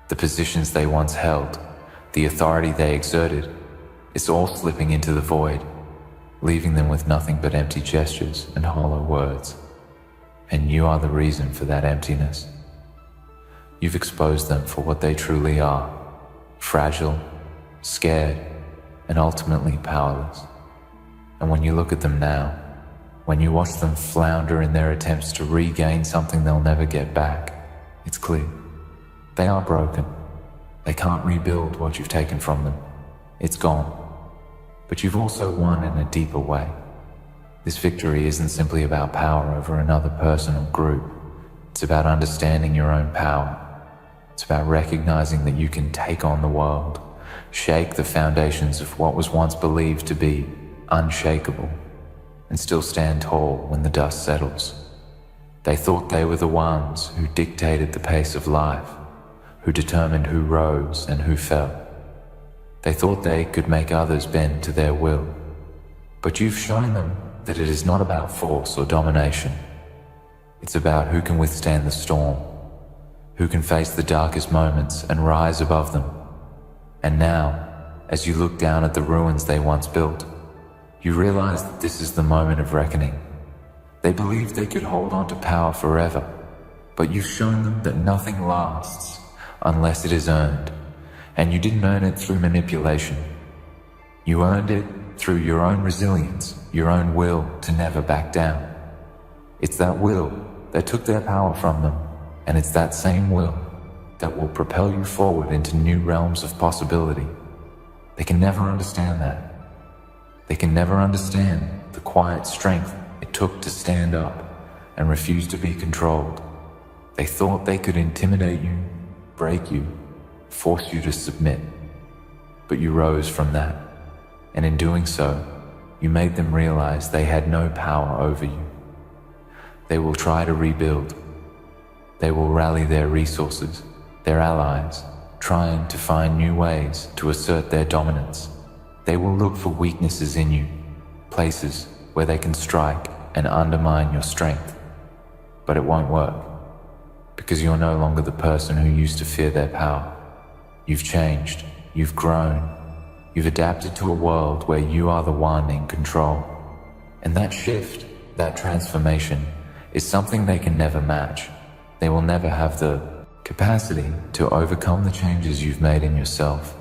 The positions they once held, the authority they exerted, it's all slipping into the void, leaving them with nothing but empty gestures and hollow words. And you are the reason for that emptiness. You've exposed them for what they truly are: fragile, scared, and ultimately powerless. And when you look at them now, when you watch them flounder in their attempts to regain something they'll never get back, it's clear. They are broken. They can't rebuild what you've taken from them. It's gone. But you've also won in a deeper way. This victory isn't simply about power over another person or group. It's about understanding your own power. It's about recognizing that you can take on the world, shake the foundations of what was once believed to be unshakable, and still stand tall when the dust settles. They thought they were the ones who dictated the pace of life, who determined who rose and who fell. They thought they could make others bend to their will. But you've shown them that it is not about force or domination. It's about who can withstand the storm, who can face the darkest moments and rise above them. And now, as you look down at the ruins they once built, you realize that this is the moment of reckoning. They believed they could hold on to power forever, but you've shown them that nothing lasts unless it is earned. And you didn't earn it through manipulation. You earned it through your own resilience, your own will to never back down. It's that will that took their power from them, and it's that same will that will propel you forward into new realms of possibility. They can never understand that. They can never understand the quiet strength it took to stand up and refuse to be controlled. They thought they could intimidate you, break you, force you to submit. But you rose from that, and in doing so, you made them realize they had no power over you. They will try to rebuild. They will rally their resources, their allies, trying to find new ways to assert their dominance. They will look for weaknesses in you, places where they can strike and undermine your strength. But it won't work, because you're no longer the person who used to fear their power. You've changed, you've grown, you've adapted to a world where you are the one in control. And that shift, that transformation, is something they can never match. They will never have the capacity to overcome the changes you've made in yourself.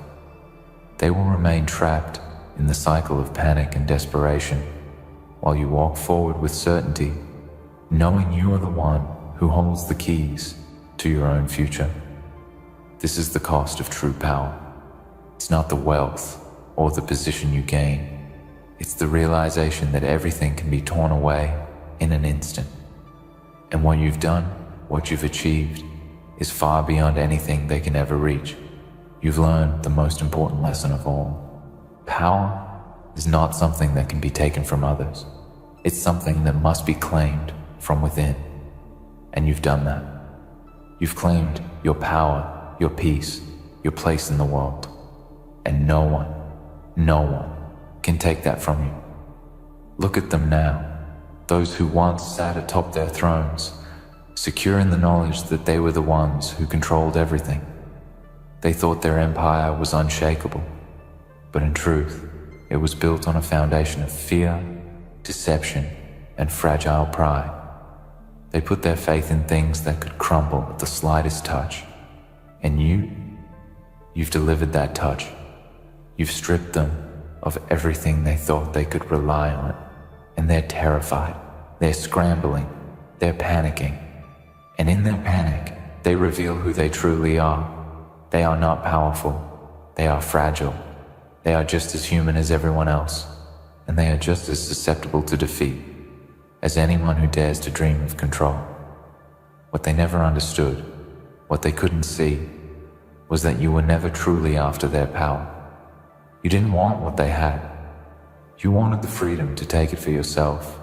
They will remain trapped in the cycle of panic and desperation, while you walk forward with certainty, knowing you are the one who holds the keys to your own future. This is the cost of true power. It's not the wealth or the position you gain. It's the realization that everything can be torn away in an instant. And what you've done, what you've achieved, is far beyond anything they can ever reach. You've learned the most important lesson of all. Power is not something that can be taken from others. It's something that must be claimed from within. And you've done that. You've claimed your power, your peace, your place in the world. And no one can take that from you. Look at them now, those who once sat atop their thrones, secure in the knowledge that they were the ones who controlled everything. They thought their empire was unshakable, but in truth, it was built on a foundation of fear, deception, and fragile pride. They put their faith in things that could crumble at the slightest touch. And you've delivered that touch. You've stripped them of everything they thought they could rely on, and they're terrified, they're scrambling, they're panicking. And in their panic, they reveal who they truly are. They are not powerful, they are fragile. They are just as human as everyone else, and they are just as susceptible to defeat as anyone who dares to dream of control. What they never understood, what they couldn't see, was that you were never truly after their power. You didn't want what they had. You wanted the freedom to take it for yourself.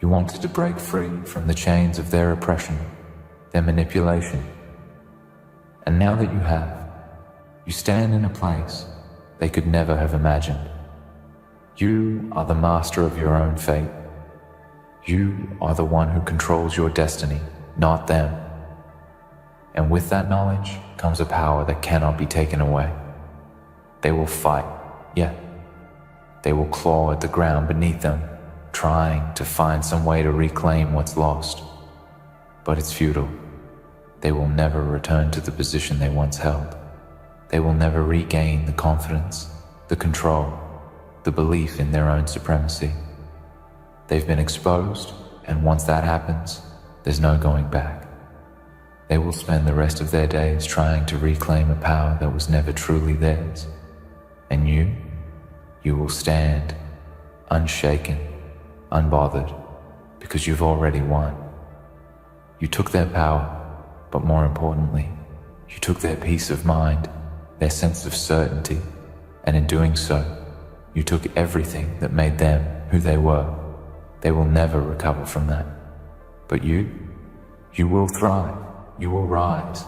You wanted to break free from the chains of their oppression, their manipulation. And now that you have, you stand in a place they could never have imagined. You are the master of your own fate. You are the one who controls your destiny, not them. And with that knowledge comes a power that cannot be taken away. They will fight, yeah. They will claw at the ground beneath them, trying to find some way to reclaim what's lost. But it's futile. They will never return to the position they once held. They will never regain the confidence, the control, the belief in their own supremacy. They've been exposed, and once that happens, there's no going back. They will spend the rest of their days trying to reclaim a power that was never truly theirs. And you will stand, unshaken, unbothered, because you've already won. You took their power, but more importantly, you took their peace of mind, their sense of certainty, and in doing so, you took everything that made them who they were. They will never recover from that. But you will thrive, you will rise,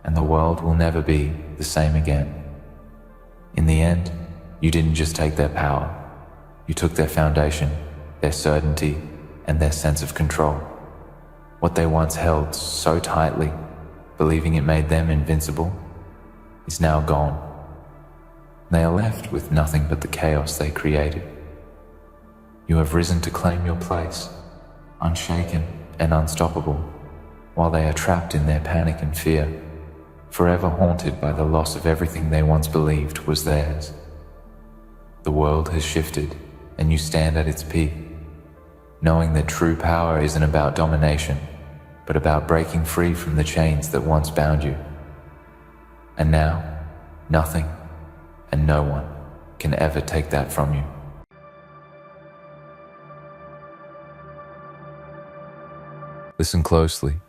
and the world will never be the same again. In the end, you didn't just take their power, you took their foundation, their certainty, and their sense of control. What they once held so tightly, believing it made them invincible, is now gone. They are left with nothing but the chaos they created. You have risen to claim your place, unshaken and unstoppable, while they are trapped in their panic and fear, forever haunted by the loss of everything they once believed was theirs. The world has shifted, and you stand at its peak, knowing that true power isn't about domination, but about breaking free from the chains that once bound you. And now, nothing and no one can ever take that from you. Listen closely,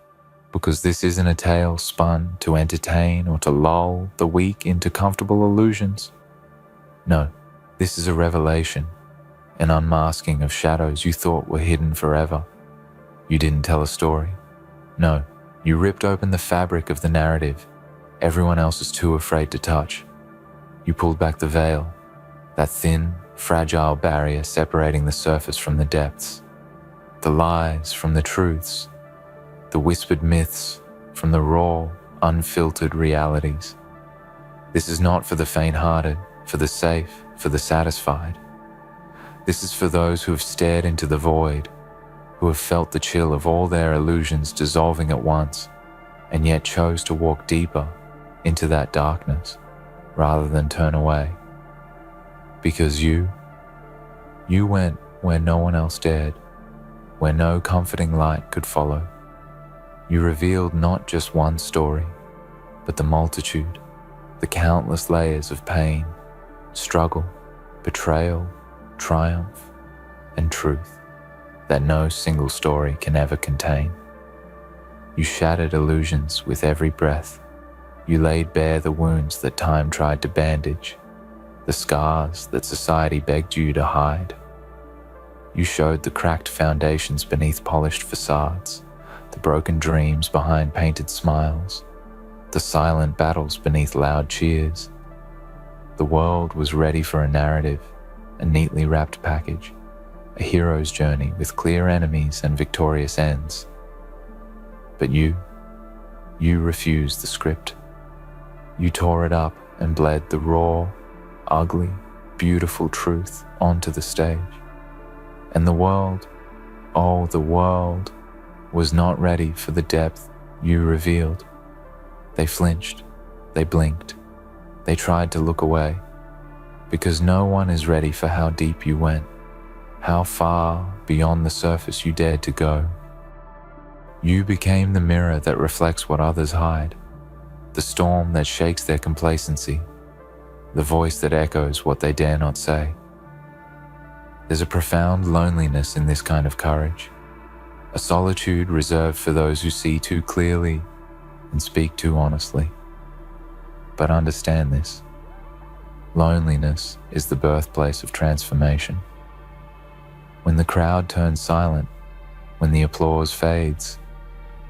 because this isn't a tale spun to entertain or to lull the weak into comfortable illusions. No, this is a revelation, an unmasking of shadows you thought were hidden forever. You didn't tell a story. No, you ripped open the fabric of the narrative everyone else is too afraid to touch. You pulled back the veil, that thin, fragile barrier separating the surface from the depths, the lies from the truths, the whispered myths from the raw, unfiltered realities. This is not for the faint-hearted, for the safe, for the satisfied. This is for those who have stared into the void, who have felt the chill of all their illusions dissolving at once, and yet chose to walk deeper into that darkness rather than turn away. Because you went where no one else dared, where no comforting light could follow. You revealed not just one story, but the multitude, the countless layers of pain, struggle, betrayal, triumph, and truth that no single story can ever contain. You shattered illusions with every breath. You laid bare the wounds that time tried to bandage, the scars that society begged you to hide. You showed the cracked foundations beneath polished facades, the broken dreams behind painted smiles, the silent battles beneath loud cheers. The world was ready for a narrative, a neatly wrapped package, a hero's journey with clear enemies and victorious ends. But you refused the script. You tore it up and bled the raw, ugly, beautiful truth onto the stage. And the world, oh, the world, was not ready for the depth you revealed. They flinched, they blinked, they tried to look away, because no one is ready for how deep you went, how far beyond the surface you dared to go. You became the mirror that reflects what others hide, the storm that shakes their complacency, the voice that echoes what they dare not say. There's a profound loneliness in this kind of courage, a solitude reserved for those who see too clearly and speak too honestly. But understand this: loneliness is the birthplace of transformation. When the crowd turns silent, when the applause fades,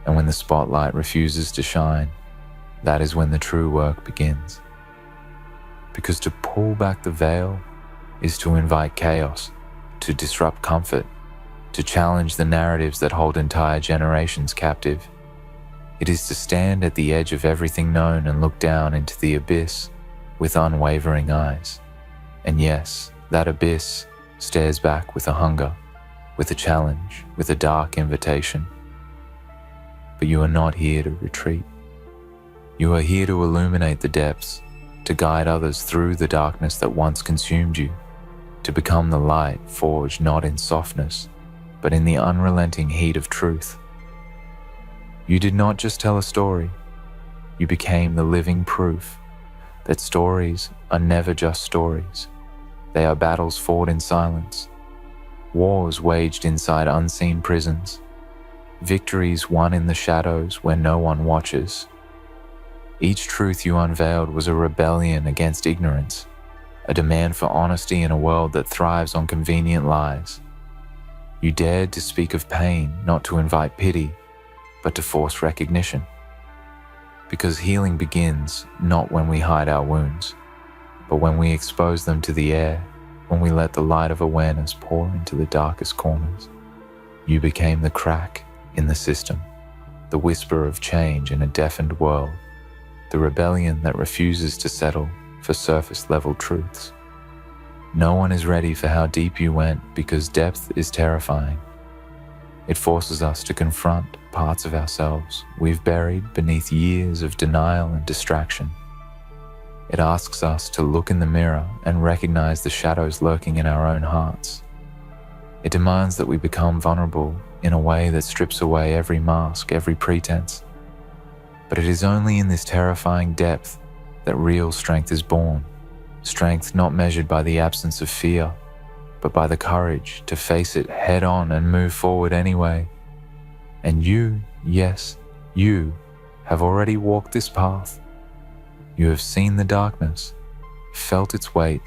and when the spotlight refuses to shine, that is when the true work begins. Because to pull back the veil is to invite chaos, to disrupt comfort, to challenge the narratives that hold entire generations captive. It is to stand at the edge of everything known and look down into the abyss with unwavering eyes. And yes, that abyss stares back with a hunger, with a challenge, with a dark invitation. But you are not here to retreat. You are here to illuminate the depths, to guide others through the darkness that once consumed you, to become the light forged not in softness, but in the unrelenting heat of truth. You did not just tell a story, you became the living proof that stories are never just stories. They are battles fought in silence, wars waged inside unseen prisons, victories won in the shadows where no one watches. Each truth you unveiled was a rebellion against ignorance, a demand for honesty in a world that thrives on convenient lies. You dared to speak of pain, not to invite pity, but to force recognition. Because healing begins not when we hide our wounds, but when we expose them to the air, when we let the light of awareness pour into the darkest corners. You became the crack in the system, the whisper of change in a deafened world, the rebellion that refuses to settle for surface-level truths. No one is ready for how deep you went because depth is terrifying. It forces us to confront parts of ourselves we've buried beneath years of denial and distraction. It asks us to look in the mirror and recognize the shadows lurking in our own hearts. It demands that we become vulnerable in a way that strips away every mask, every pretense. But it is only in this terrifying depth that real strength is born. Strength not measured by the absence of fear, but by the courage to face it head on and move forward anyway. And you, yes, you, have already walked this path. You have seen the darkness, felt its weight,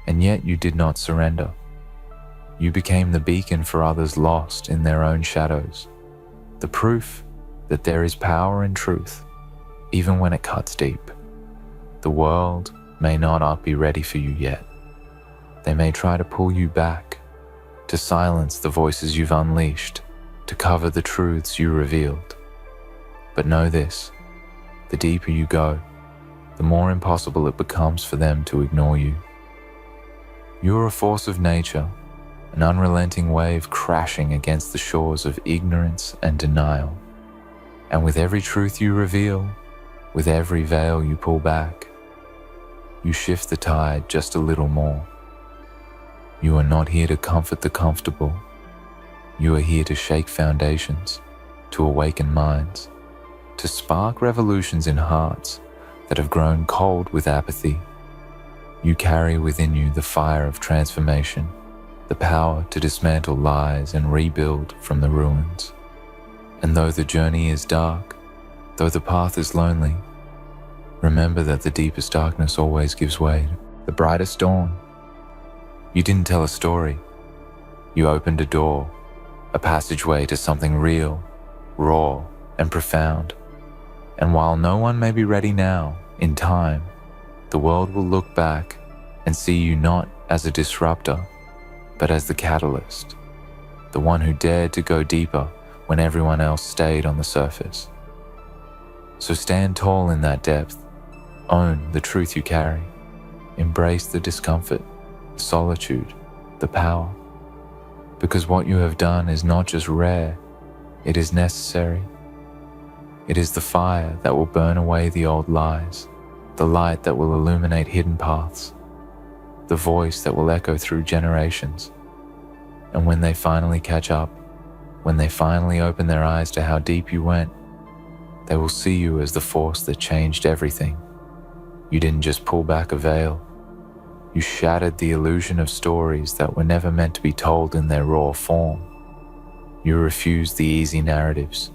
and yet you did not surrender. You became the beacon for others lost in their own shadows, the proof that there is power in truth, even when it cuts deep. The world may not be ready for you yet. They may try to pull you back, to silence the voices you've unleashed, to cover the truths you revealed. But know this: the deeper you go, the more impossible it becomes for them to ignore you. You are a force of nature, an unrelenting wave crashing against the shores of ignorance and denial. And with every truth you reveal, with every veil you pull back, you shift the tide just a little more. You are not here to comfort the comfortable. You are here to shake foundations, to awaken minds, to spark revolutions in hearts that have grown cold with apathy. You carry within you the fire of transformation, the power to dismantle lies and rebuild from the ruins. And though the journey is dark, though the path is lonely, remember that the deepest darkness always gives way to the brightest dawn. You didn't tell a story. You opened a door, a passageway to something real, raw, and profound. And while no one may be ready now, in time, the world will look back and see you not as a disruptor, but as the catalyst, the one who dared to go deeper when everyone else stayed on the surface. So stand tall in that depth, own the truth you carry, embrace the discomfort, the solitude, the power, because what you have done is not just rare, it is necessary. It is the fire that will burn away the old lies, the light that will illuminate hidden paths, the voice that will echo through generations. And when they finally catch up, when they finally open their eyes to how deep you went, they will see you as the force that changed everything. You didn't just pull back a veil. You shattered the illusion of stories that were never meant to be told in their raw form. You refused the easy narratives,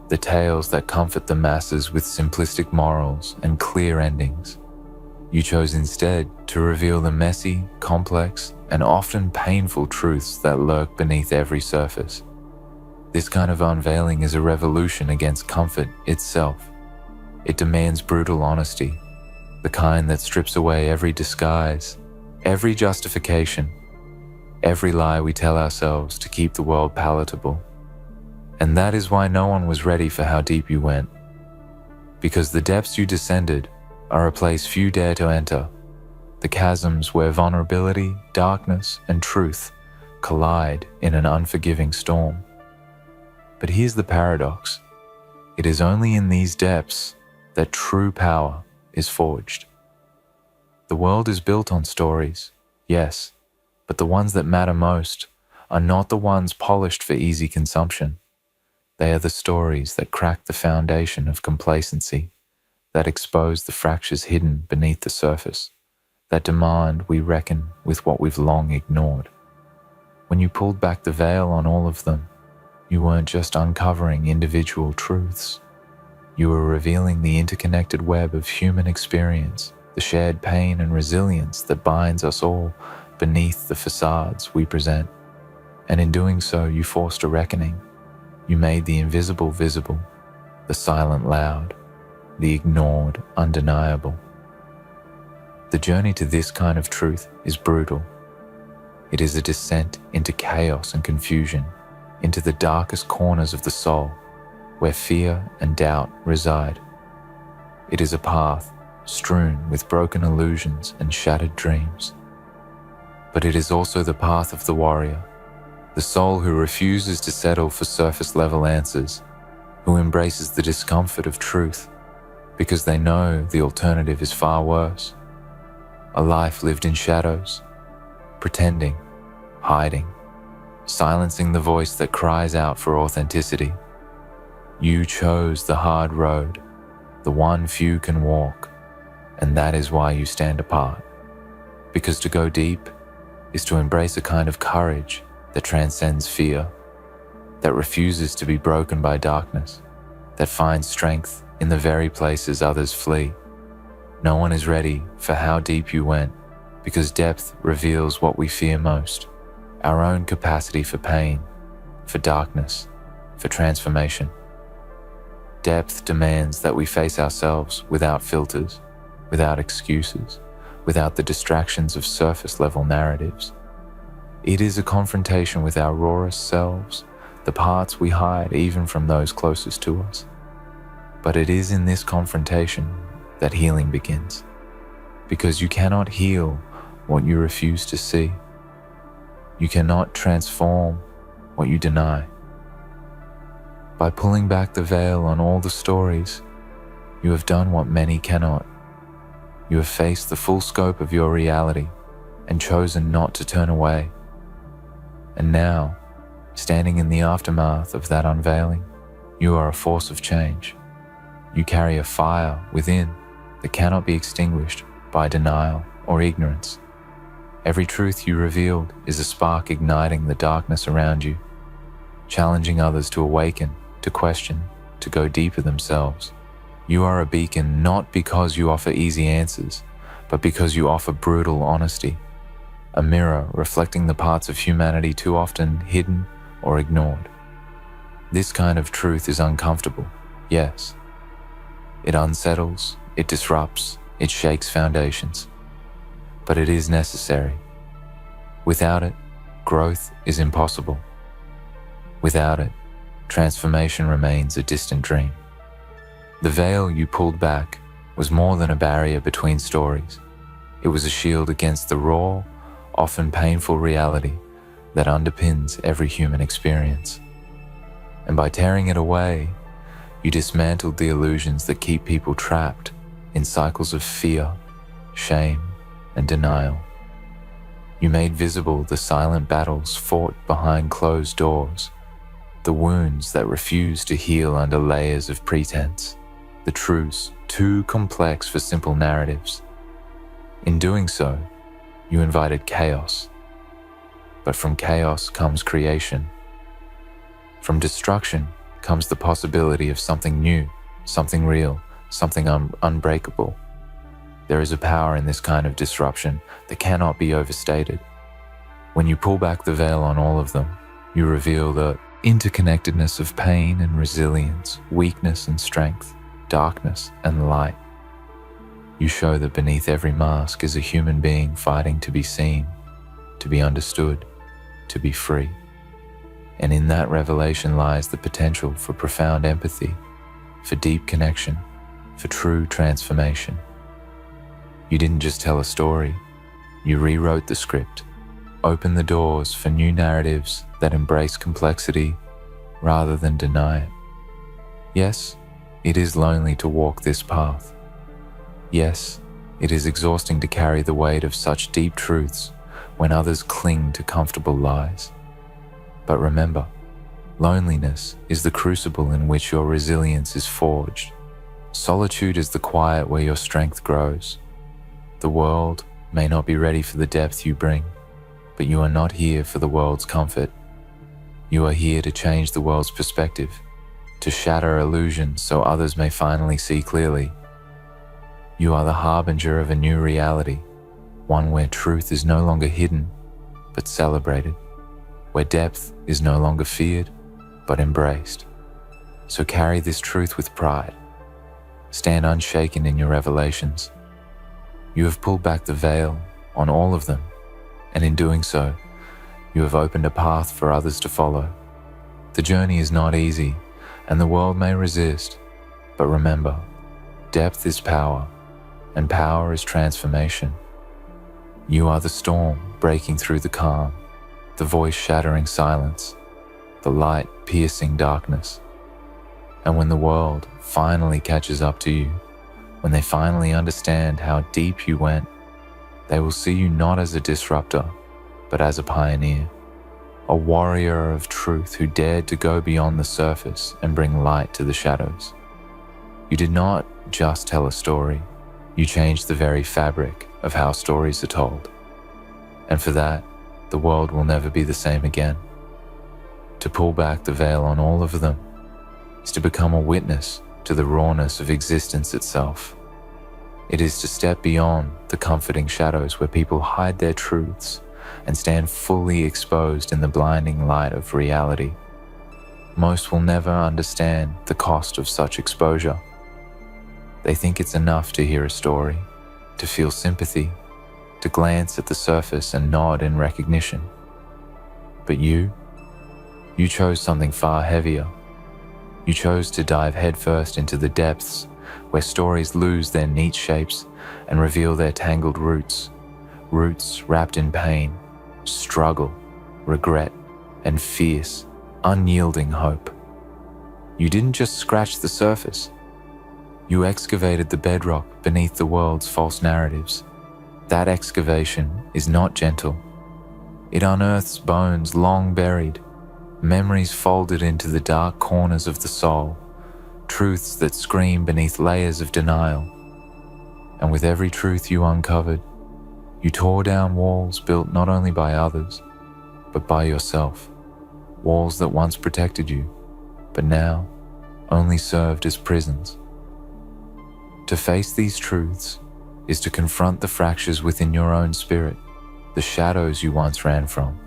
the tales that comfort the masses with simplistic morals and clear endings. You chose instead to reveal the messy, complex, and often painful truths that lurk beneath every surface. This kind of unveiling is a revolution against comfort itself. It demands brutal honesty, the kind that strips away every disguise, every justification, every lie we tell ourselves to keep the world palatable. And that is why no one was ready for how deep you went. Because the depths you descended are a place few dare to enter, the chasms where vulnerability, darkness, and truth collide in an unforgiving storm. But here's the paradox. It is only in these depths that true power is forged. The world is built on stories, yes, but the ones that matter most are not the ones polished for easy consumption. They are the stories that crack the foundation of complacency, that expose the fractures hidden beneath the surface, that demand we reckon with what we've long ignored. When you pulled back the veil on all of them, you weren't just uncovering individual truths. You were revealing the interconnected web of human experience, the shared pain and resilience that binds us all beneath the facades we present. And in doing so, you forced a reckoning. You made the invisible visible, the silent loud, the ignored undeniable. The journey to this kind of truth is brutal. It is a descent into chaos and confusion, into the darkest corners of the soul, where fear and doubt reside. It is a path strewn with broken illusions and shattered dreams. But it is also the path of the warrior, the soul who refuses to settle for surface-level answers, who embraces the discomfort of truth, because they know the alternative is far worse. A life lived in shadows, pretending, hiding, silencing the voice that cries out for authenticity. You chose the hard road, the one few can walk, and that is why you stand apart. Because to go deep is to embrace a kind of courage that transcends fear, that refuses to be broken by darkness, that finds strength in the very places others flee. No one is ready for how deep you went, because depth reveals what we fear most, our own capacity for pain, for darkness, for transformation. Depth demands that we face ourselves without filters, without excuses, without the distractions of surface-level narratives. It is a confrontation with our rawest selves, the parts we hide even from those closest to us. But it is in this confrontation that healing begins, because you cannot heal what you refuse to see. You cannot transform what you deny. By pulling back the veil on all the stories, you have done what many cannot. You have faced the full scope of your reality and chosen not to turn away. And now, standing in the aftermath of that unveiling, you are a force of change. You carry a fire within that cannot be extinguished by denial or ignorance. Every truth you revealed is a spark igniting the darkness around you, challenging others to awaken to question, to go deeper themselves. You are a beacon not because you offer easy answers, but because you offer brutal honesty, a mirror reflecting the parts of humanity too often hidden or ignored. This kind of truth is uncomfortable, yes. It unsettles, it disrupts, it shakes foundations. But it is necessary. Without it, growth is impossible. Without it, transformation remains a distant dream. The veil you pulled back was more than a barrier between stories. It was a shield against the raw, often painful reality that underpins every human experience. And by tearing it away, you dismantled the illusions that keep people trapped in cycles of fear, shame, and denial. You made visible the silent battles fought behind closed doors, the wounds that refuse to heal under layers of pretense, the truths too complex for simple narratives. In doing so, you invited chaos. But from chaos comes creation. From destruction comes the possibility of something new, something real, something unbreakable. There is a power in this kind of disruption that cannot be overstated. When you pull back the veil on all of them, you reveal the interconnectedness of pain and resilience, weakness and strength, darkness and light. You show that beneath every mask is a human being fighting to be seen, to be understood, to be free. And in that revelation lies the potential for profound empathy, for deep connection, for true transformation. You didn't just tell a story, you rewrote the script, opened the doors for new narratives that embrace complexity rather than deny it. Yes, it is lonely to walk this path. Yes, it is exhausting to carry the weight of such deep truths when others cling to comfortable lies. But remember, loneliness is the crucible in which your resilience is forged. Solitude is the quiet where your strength grows. The world may not be ready for the depth you bring, but you are not here for the world's comfort. You are here to change the world's perspective, to shatter illusions so others may finally see clearly. You are the harbinger of a new reality, one where truth is no longer hidden, but celebrated, where depth is no longer feared, but embraced. So carry this truth with pride. Stand unshaken in your revelations. You have pulled back the veil on all of them, and in doing so, you have opened a path for others to follow. The journey is not easy, and the world may resist, but remember, depth is power, and power is transformation. You are the storm breaking through the calm, the voice shattering silence, the light piercing darkness. And when the world finally catches up to you, when they finally understand how deep you went, they will see you not as a disruptor, but as a pioneer, a warrior of truth who dared to go beyond the surface and bring light to the shadows. You did not just tell a story, you changed the very fabric of how stories are told. And for that, the world will never be the same again. To pull back the veil on all of them is to become a witness to the rawness of existence itself. It is to step beyond the comforting shadows where people hide their truths and stand fully exposed in the blinding light of reality. Most will never understand the cost of such exposure. They think it's enough to hear a story, to feel sympathy, to glance at the surface and nod in recognition. But you chose something far heavier. You chose to dive headfirst into the depths where stories lose their neat shapes and reveal their tangled roots wrapped in pain, struggle, regret, and fierce, unyielding hope. You didn't just scratch the surface. You excavated the bedrock beneath the world's false narratives. That excavation is not gentle. It unearths bones long buried, memories folded into the dark corners of the soul, truths that scream beneath layers of denial. And with every truth you uncovered, you tore down walls built not only by others, but by yourself. Walls that once protected you, but now only served as prisons. To face these truths is to confront the fractures within your own spirit, the shadows you once ran from,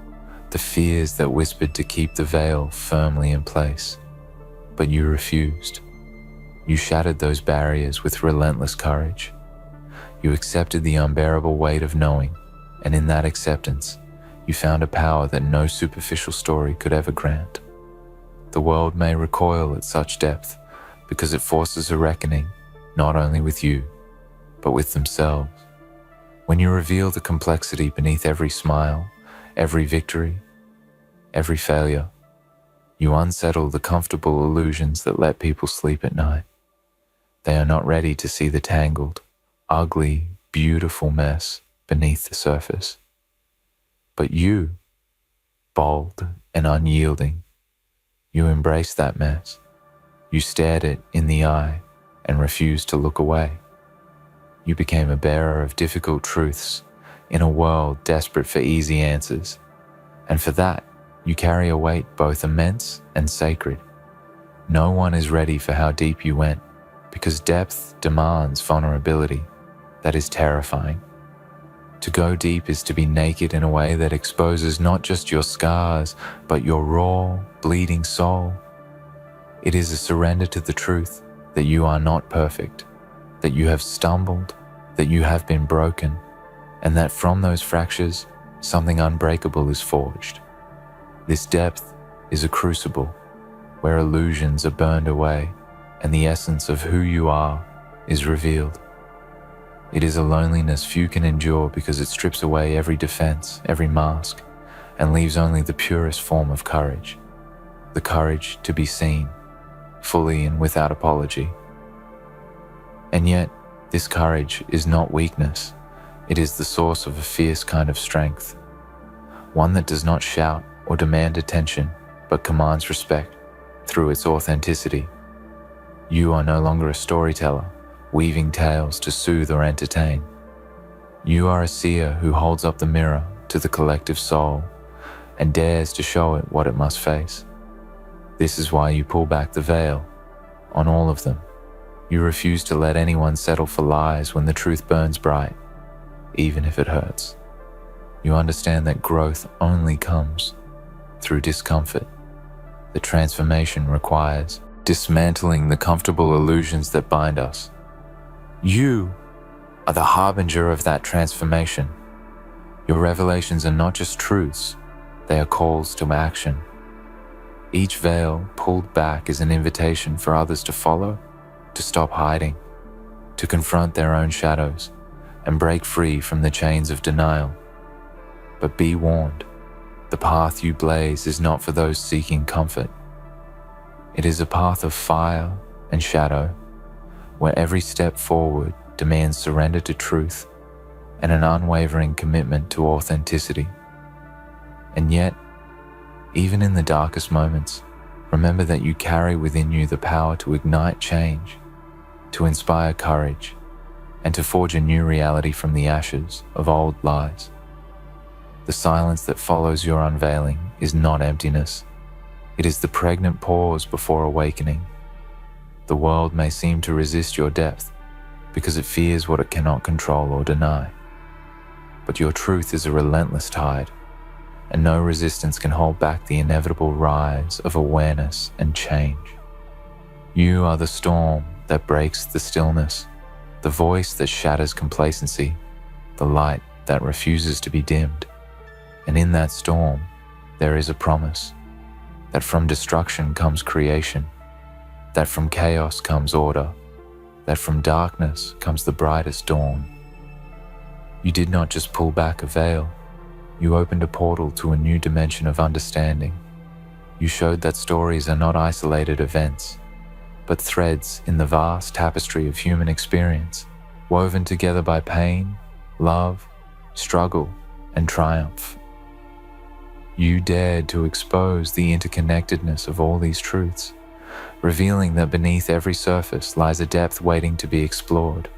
the fears that whispered to keep the veil firmly in place. But you refused. You shattered those barriers with relentless courage. You accepted the unbearable weight of knowing, and in that acceptance, you found a power that no superficial story could ever grant. The world may recoil at such depth because it forces a reckoning not only with you, but with themselves. When you reveal the complexity beneath every smile, every victory, every failure, you unsettle the comfortable illusions that let people sleep at night. They are not ready to see the tangled, ugly, beautiful mess beneath the surface. But you, bold and unyielding, you embraced that mess. You stared it in the eye and refused to look away. You became a bearer of difficult truths in a world desperate for easy answers, and for that, you carry a weight both immense and sacred. No one is ready for how deep you went, because depth demands vulnerability that is terrifying. To go deep is to be naked in a way that exposes not just your scars, but your raw, bleeding soul. It is a surrender to the truth that you are not perfect, that you have stumbled, that you have been broken, and that from those fractures, something unbreakable is forged. This depth is a crucible where illusions are burned away and the essence of who you are is revealed. It is a loneliness few can endure because it strips away every defense, every mask, and leaves only the purest form of courage, the courage to be seen, fully and without apology. And yet, this courage is not weakness. It is the source of a fierce kind of strength, one that does not shout or demand attention, but commands respect through its authenticity. You are no longer a storyteller, weaving tales to soothe or entertain. You are a seer who holds up the mirror to the collective soul and dares to show it what it must face. This is why you pull back the veil on all of them. You refuse to let anyone settle for lies when the truth burns bright, even if it hurts. You understand that growth only comes through discomfort. The transformation requires dismantling the comfortable illusions that bind us. You are the harbinger of that transformation. Your revelations are not just truths, they are calls to action. Each veil pulled back is an invitation for others to follow, to stop hiding, to confront their own shadows, and break free from the chains of denial. But be warned, the path you blaze is not for those seeking comfort. It is a path of fire and shadow, where every step forward demands surrender to truth and an unwavering commitment to authenticity. And yet, even in the darkest moments, remember that you carry within you the power to ignite change, to inspire courage, and to forge a new reality from the ashes of old lies. The silence that follows your unveiling is not emptiness. It is the pregnant pause before awakening. The world may seem to resist your depth because it fears what it cannot control or deny. But your truth is a relentless tide, and no resistance can hold back the inevitable rise of awareness and change. You are the storm that breaks the stillness, the voice that shatters complacency, the light that refuses to be dimmed. And in that storm, there is a promise that from destruction comes creation, that from chaos comes order, that from darkness comes the brightest dawn. You did not just pull back a veil, you opened a portal to a new dimension of understanding. You showed that stories are not isolated events, but threads in the vast tapestry of human experience, woven together by pain, love, struggle, and triumph. You dared to expose the interconnectedness of all these truths, revealing that beneath every surface lies a depth waiting to be explored.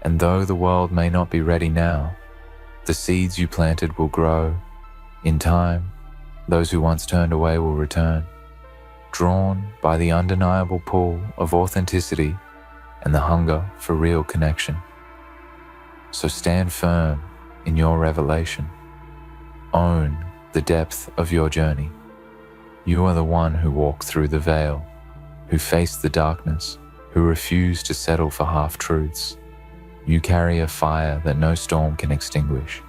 And though the world may not be ready now, the seeds you planted will grow. In time, those who once turned away will return, drawn by the undeniable pull of authenticity and the hunger for real connection. So stand firm in your revelation. Own the depth of your journey. You are the one who walked through the veil, who faced the darkness, who refused to settle for half-truths. You carry a fire that no storm can extinguish,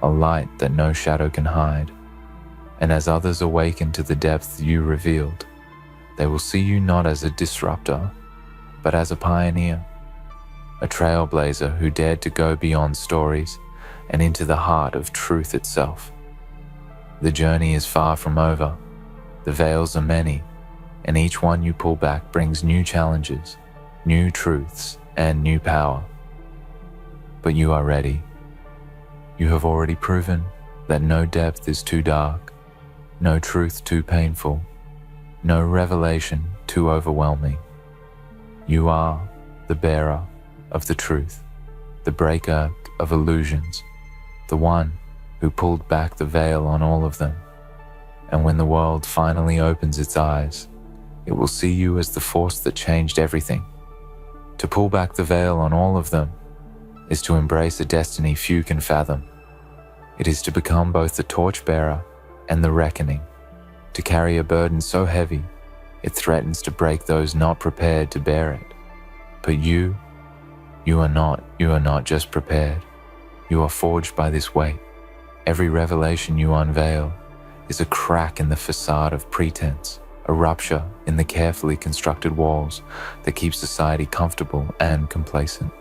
a light that no shadow can hide. And as others awaken to the depth you revealed, they will see you not as a disruptor, but as a pioneer, a trailblazer who dared to go beyond stories and into the heart of truth itself. The journey is far from over. The veils are many, and each one you pull back brings new challenges, new truths, and new power. But you are ready. You have already proven that no depth is too dark, no truth too painful, no revelation too overwhelming. You are the bearer of the truth, the breaker of illusions, the one who pulled back the veil on all of them. And when the world finally opens its eyes, it will see you as the force that changed everything. To pull back the veil on all of them is to embrace a destiny few can fathom. It is to become both the torchbearer and the reckoning, to carry a burden so heavy it threatens to break those not prepared to bear it. But you are not just prepared. You are forged by this weight. Every revelation you unveil is a crack in the facade of pretense, a rupture in the carefully constructed walls that keep society comfortable and complacent.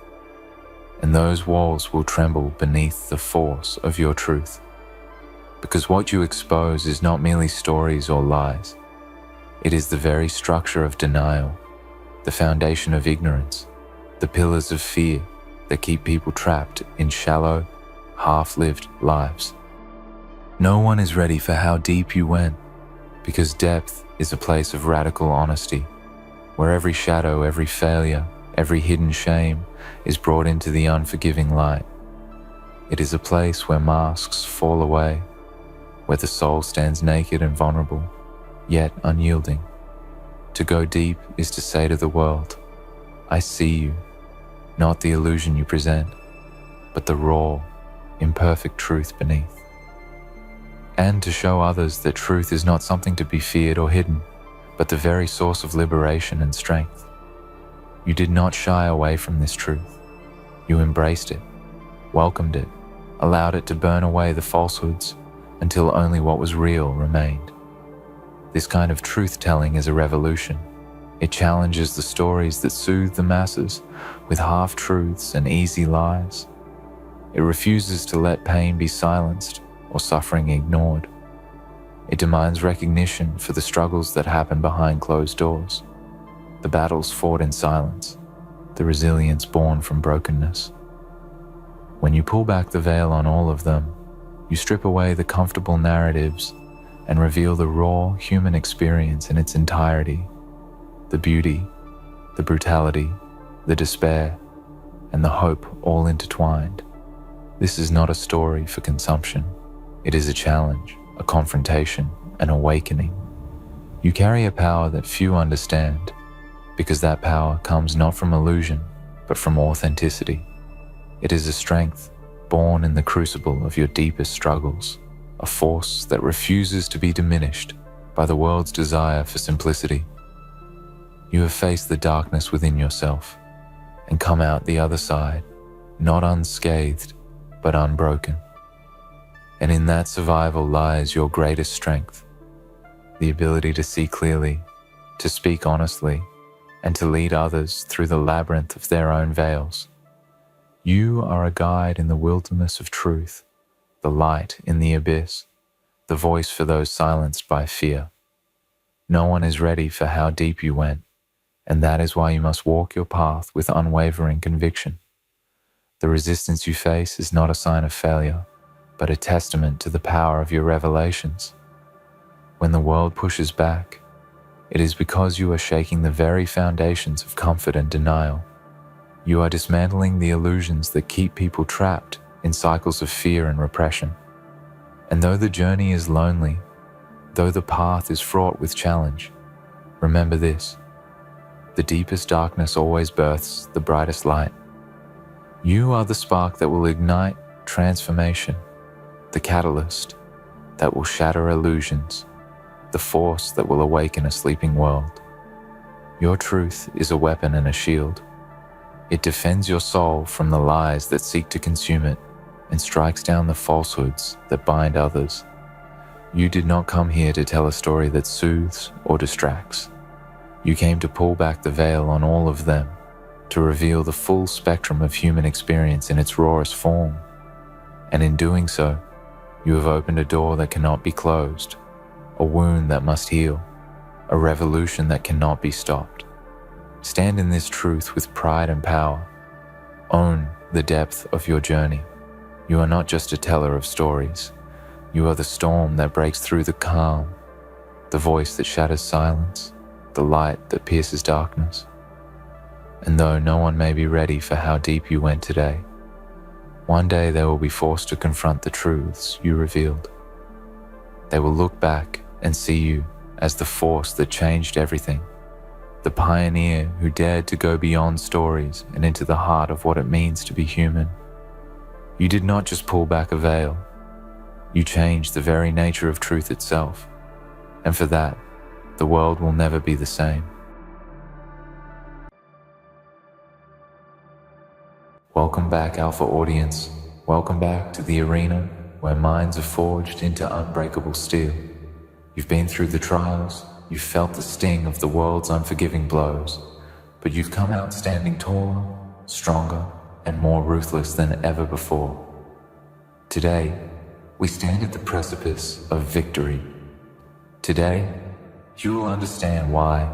And those walls will tremble beneath the force of your truth. Because what you expose is not merely stories or lies. It is the very structure of denial, the foundation of ignorance, the pillars of fear that keep people trapped in shallow, half-lived lives. No one is ready for how deep you went, because depth is a place of radical honesty, where every shadow, every failure, every hidden shame is brought into the unforgiving light. It is a place where masks fall away, where the soul stands naked and vulnerable, yet unyielding. To go deep is to say to the world, I see you, not the illusion you present, but the raw, imperfect truth beneath. And to show others that truth is not something to be feared or hidden, but the very source of liberation and strength. You did not shy away from this truth. You embraced it, welcomed it, allowed it to burn away the falsehoods until only what was real remained. This kind of truth-telling is a revolution. It challenges the stories that soothe the masses with half-truths and easy lies. It refuses to let pain be silenced or suffering ignored. It demands recognition for the struggles that happen behind closed doors, the battles fought in silence, the resilience born from brokenness. When you pull back the veil on all of them, you strip away the comfortable narratives and reveal the raw human experience in its entirety, the beauty, the brutality, the despair, and the hope all intertwined. This is not a story for consumption. It is a challenge, a confrontation, an awakening. You carry a power that few understand, because that power comes not from illusion, but from authenticity. It is a strength born in the crucible of your deepest struggles, a force that refuses to be diminished by the world's desire for simplicity. You have faced the darkness within yourself and come out the other side, not unscathed, but unbroken. And in that survival lies your greatest strength, the ability to see clearly, to speak honestly, and to lead others through the labyrinth of their own veils. You are a guide in the wilderness of truth, the light in the abyss, the voice for those silenced by fear. No one is ready for how deep you went, and that is why you must walk your path with unwavering conviction. The resistance you face is not a sign of failure, but a testament to the power of your revelations. When the world pushes back, it is because you are shaking the very foundations of comfort and denial. You are dismantling the illusions that keep people trapped in cycles of fear and repression. And though the journey is lonely, though the path is fraught with challenge, Remember this: the deepest darkness always births the brightest light. You are the spark that will ignite transformation, the catalyst that will shatter illusions, the force that will awaken a sleeping world. Your truth is a weapon and a shield. It defends your soul from the lies that seek to consume it and strikes down the falsehoods that bind others. You did not come here to tell a story that soothes or distracts. You came to pull back the veil on all of them, to reveal the full spectrum of human experience in its rawest form. And in doing so, you have opened a door that cannot be closed, a wound that must heal, a revolution that cannot be stopped. Stand in this truth with pride and power. Own the depth of your journey. You are not just a teller of stories. You are the storm that breaks through the calm, the voice that shatters silence, the light that pierces darkness. And though no one may be ready for how deep you went today, one day they will be forced to confront the truths you revealed. They will look back and see you as the force that changed everything, the pioneer who dared to go beyond stories and into the heart of what it means to be human. You did not just pull back a veil, you changed the very nature of truth itself, and for that, the world will never be the same. Welcome back, Alpha audience. Welcome back to the arena where minds are forged into unbreakable steel. You've been through the trials, you've felt the sting of the world's unforgiving blows, but you've come out standing taller, stronger, and more ruthless than ever before. Today, we stand at the precipice of victory. Today, you will understand why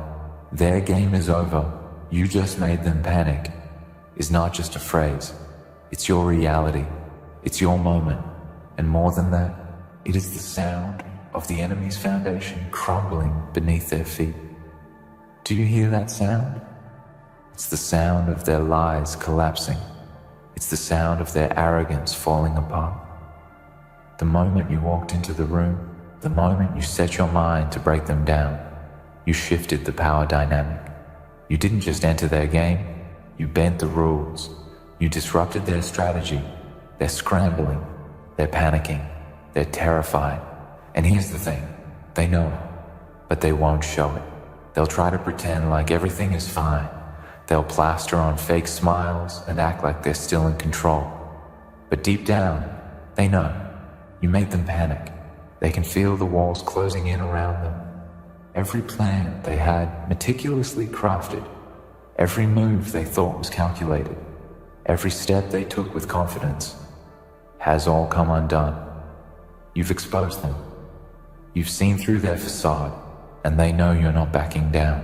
"their game is over, you just made them panic" is not just a phrase. It's your reality. It's your moment. And more than that, it is the sound of the enemy's foundation crumbling beneath their feet. Do you hear that sound? It's the sound of their lies collapsing. It's the sound of their arrogance falling apart. The moment you walked into the room, the moment you set your mind to break them down, you shifted the power dynamic. You didn't just enter their game, you bent the rules. You disrupted their strategy. They're scrambling, they're panicking, they're terrified. And here's the thing, they know it, but they won't show it. They'll try to pretend like everything is fine. They'll plaster on fake smiles and act like they're still in control. But deep down, they know. You made them panic. They can feel the walls closing in around them. Every plan they had meticulously crafted, every move they thought was calculated, every step they took with confidence, has all come undone. You've exposed them. You've seen through their facade, and they know you're not backing down.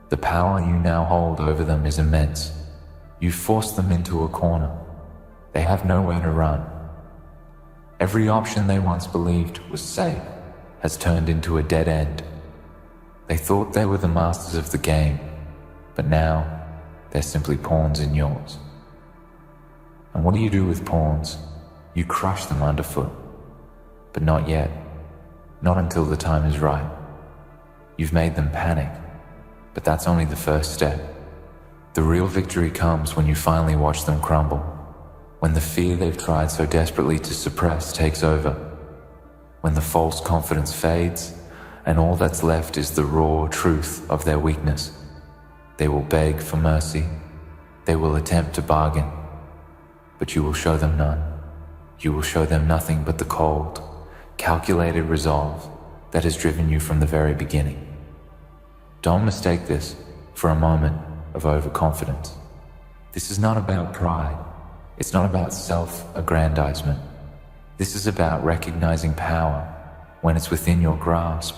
The power you now hold over them is immense. You've forced them into a corner. They have nowhere to run. Every option they once believed was safe has turned into a dead end. They thought they were the masters of the game, but now they're simply pawns in yours. And what do you do with pawns? You crush them underfoot. But not yet. Not until the time is right. You've made them panic, but that's only the first step. The real victory comes when you finally watch them crumble, when the fear they've tried so desperately to suppress takes over, when the false confidence fades, and all that's left is the raw truth of their weakness. They will beg for mercy. They will attempt to bargain, but you will show them none. You will show them nothing but the cold, calculated resolve that has driven you from the very beginning. Don't mistake this for a moment of overconfidence. This is not about pride. It's not about self-aggrandizement. This is about recognizing power when it's within your grasp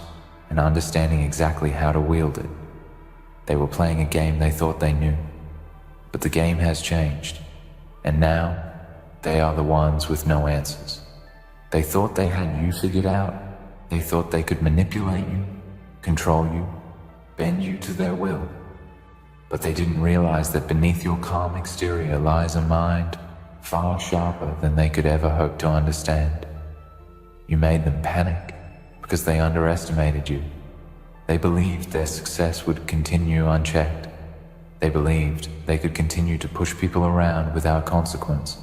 and understanding exactly how to wield it. They were playing a game they thought they knew, but the game has changed, and now they are the ones with no answers. They thought they had you figured out. They thought they could manipulate you, control you, bend you to their will. But they didn't realize that beneath your calm exterior lies a mind far sharper than they could ever hope to understand. You made them panic because they underestimated you. They believed their success would continue unchecked. They believed they could continue to push people around without consequence.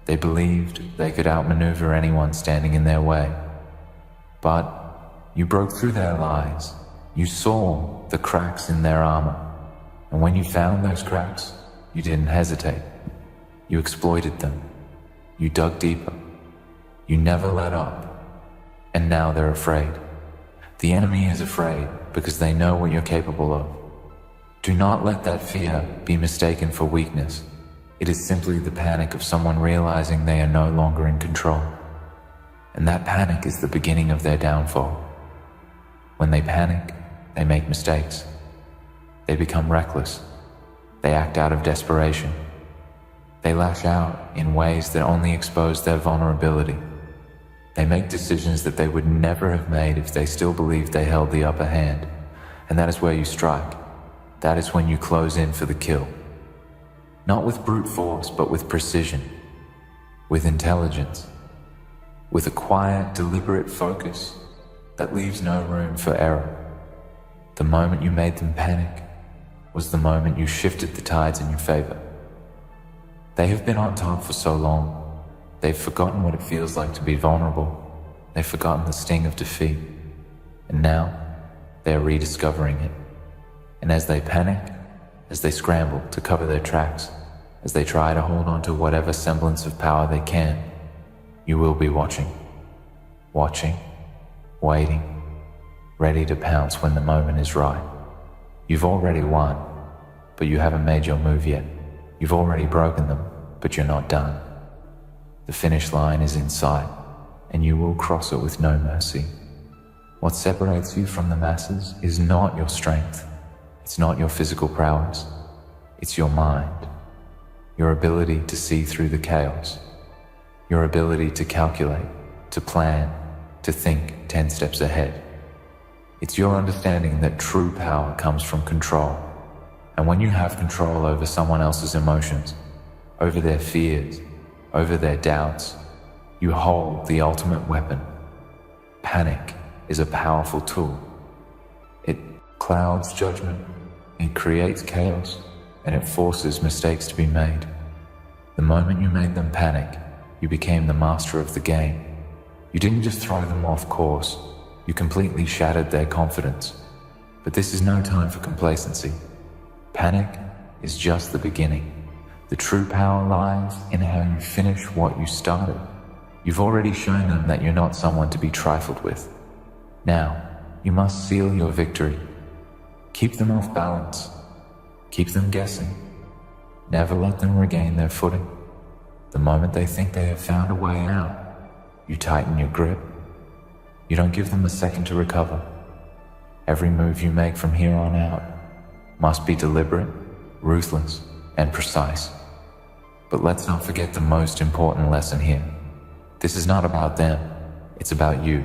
They believed they could outmaneuver anyone standing in their way. But you broke through their lies. You saw the cracks in their armor. And when you found those cracks, you didn't hesitate. You exploited them. You dug deeper. You never let up. And now they're afraid. The enemy is afraid because they know what you're capable of. Do not let that fear be mistaken for weakness. It is simply the panic of someone realizing they are no longer in control. And that panic is the beginning of their downfall. When they panic, they make mistakes. They become reckless. They act out of desperation. They lash out in ways that only expose their vulnerability. They make decisions that they would never have made if they still believed they held the upper hand. And that is where you strike. That is when you close in for the kill. Not with brute force, but with precision, with intelligence, with a quiet, deliberate focus that leaves no room for error. The moment you made them panic was the moment you shifted the tides in your favor. They have been on top for so long. They've forgotten what it feels like to be vulnerable. They've forgotten the sting of defeat. And now, they're rediscovering it. And as they panic, as they scramble to cover their tracks, as they try to hold on to whatever semblance of power they can, you will be watching. Watching, waiting, ready to pounce when the moment is right. You've already won, but you haven't made your move yet. You've already broken them, but you're not done. The finish line is in sight, and you will cross it with no mercy. What separates you from the masses is not your strength. It's not your physical prowess. It's your mind. Your ability to see through the chaos. Your ability to calculate, to plan, to think 10 steps ahead. It's your understanding that true power comes from control. And when you have control over someone else's emotions, over their fears, over their doubts, you hold the ultimate weapon. Panic is a powerful tool. It clouds judgment, it creates chaos, and it forces mistakes to be made. The moment you made them panic, you became the master of the game. You didn't just throw them off course, you completely shattered their confidence. But this is no time for complacency. Panic is just the beginning. The true power lies in how you finish what you started. You've already shown them that you're not someone to be trifled with. Now, you must seal your victory. Keep them off balance. Keep them guessing. Never let them regain their footing. The moment they think they have found a way out, you tighten your grip. You don't give them a second to recover. Every move you make from here on out must be deliberate, ruthless, and precise. But let's not forget the most important lesson here. This is not about them. It's about you.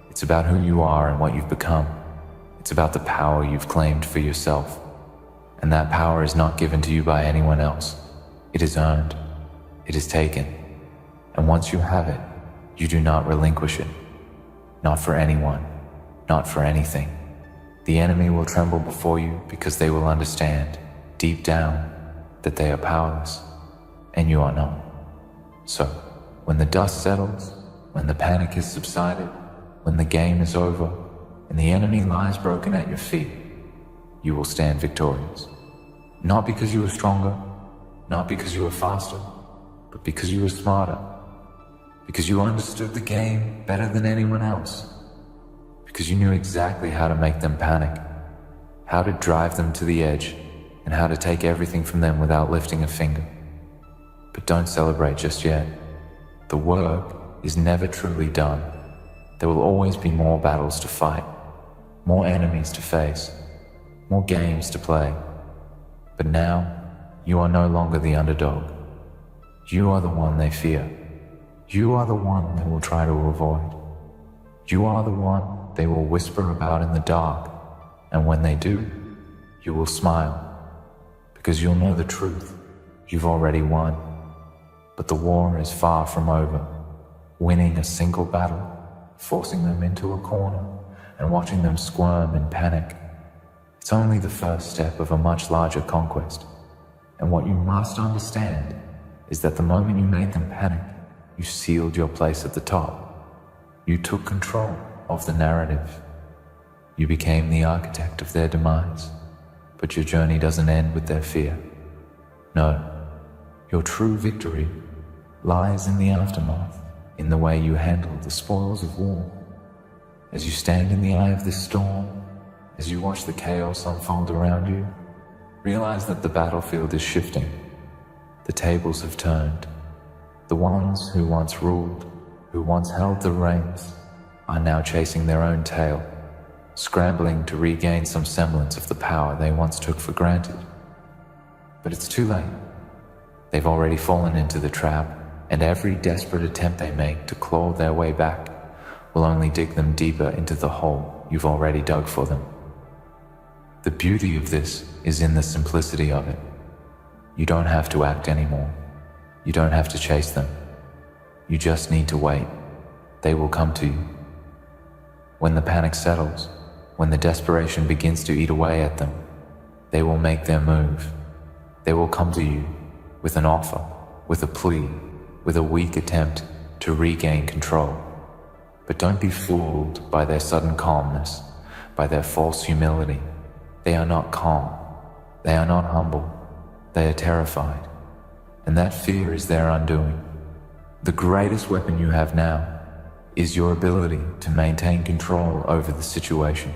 It's about who you are and what you've become. It's about the power you've claimed for yourself. And that power is not given to you by anyone else. It is earned. It is taken. And once you have it, you do not relinquish it. Not for anyone. Not for anything. The enemy will tremble before you because they will understand, deep down, that they are powerless, and you are not. So, when the dust settles, when the panic has subsided, when the game is over, and the enemy lies broken at your feet, you will stand victorious. Not because you were stronger, not because you were faster, but because you were smarter. Because you understood the game better than anyone else. Because you knew exactly how to make them panic, how to drive them to the edge, and how to take everything from them without lifting a finger. But don't celebrate just yet. The work is never truly done. There will always be more battles to fight, more enemies to face, more games to play. But now, you are no longer the underdog. You are the one they fear. You are the one they will try to avoid. You are the one they will whisper about in the dark, and when they do, you will smile, because you'll know the truth. You've already won. But the war is far from over. Winning a single battle, forcing them into a corner, and watching them squirm in panic. It's only the first step of a much larger conquest. And what you must understand is that the moment you made them panic, you sealed your place at the top. You took control of the narrative. You became the architect of their demise. But your journey doesn't end with their fear. No, your true victory lies in the aftermath, in the way you handle the spoils of war. As you stand in the eye of this storm, as you watch the chaos unfold around you, realize that the battlefield is shifting. The tables have turned. The ones who once ruled, who once held the reins, are now chasing their own tail, scrambling to regain some semblance of the power they once took for granted. But it's too late. They've already fallen into the trap, and every desperate attempt they make to claw their way back will only dig them deeper into the hole you've already dug for them. The beauty of this is in the simplicity of it. You don't have to act anymore. You don't have to chase them. You just need to wait. They will come to you. When the panic settles, when the desperation begins to eat away at them, they will make their move. They will come to you with an offer, with a plea, with a weak attempt to regain control. But don't be fooled by their sudden calmness, by their false humility. They are not calm. They are not humble. They are terrified. And that fear is their undoing. The greatest weapon you have now is your ability to maintain control over the situation.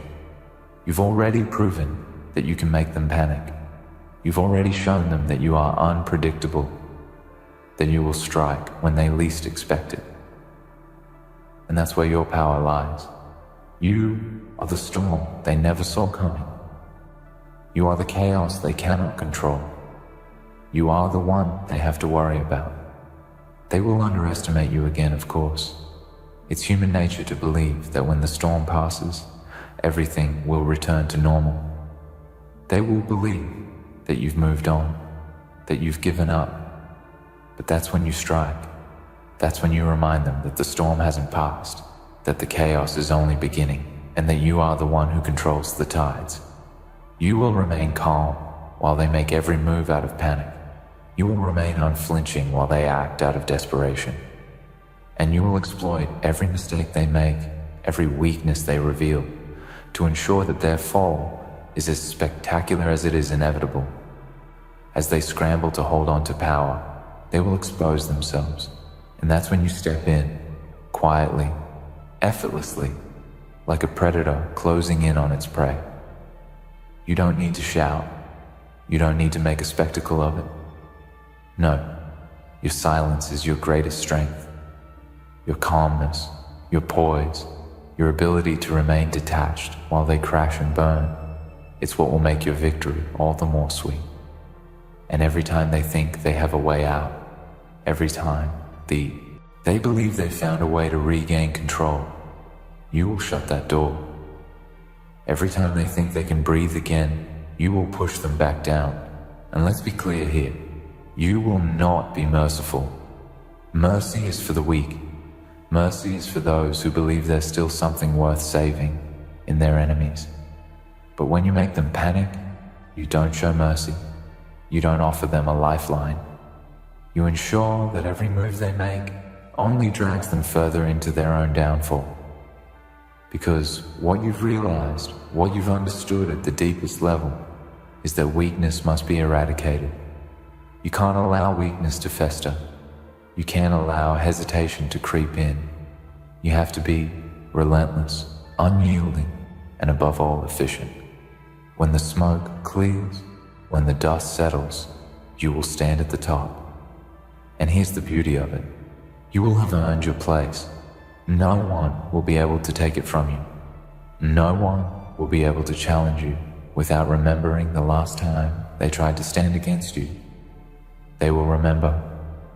You've already proven that you can make them panic. You've already shown them that you are unpredictable, that you will strike when they least expect it. And that's where your power lies. You are the storm they never saw coming. You are the chaos they cannot control. You are the one they have to worry about. They will underestimate you again, of course. It's human nature to believe that when the storm passes, everything will return to normal. They will believe that you've moved on, that you've given up. But that's when you strike. That's when you remind them that the storm hasn't passed, that the chaos is only beginning, and that you are the one who controls the tides. You will remain calm while they make every move out of panic. You will remain unflinching while they act out of desperation. And you will exploit every mistake they make, every weakness they reveal, to ensure that their fall is as spectacular as it is inevitable. As they scramble to hold on to power, they will expose themselves. And that's when you step in, quietly, effortlessly, like a predator closing in on its prey. You don't need to shout. You don't need to make a spectacle of it. No, your silence is your greatest strength. Your calmness, your poise, your ability to remain detached while they crash and burn. It's what will make your victory all the more sweet. And every time they think they have a way out, every time they believe they've found a way to regain control, you will shut that door. Every time they think they can breathe again, you will push them back down. And let's be clear here, you will not be merciful. Mercy is for the weak. Mercy is for those who believe there's still something worth saving in their enemies. But when you make them panic, you don't show mercy. You don't offer them a lifeline. You ensure that every move they make only drags them further into their own downfall. Because what you've realized, what you've understood at the deepest level, is that weakness must be eradicated. You can't allow weakness to fester. You can't allow hesitation to creep in. You have to be relentless, unyielding, and above all, efficient. When the smoke clears, when the dust settles, you will stand at the top. And here's the beauty of it. You will have earned your place. No one will be able to take it from you. No one will be able to challenge you without remembering the last time they tried to stand against you. They will remember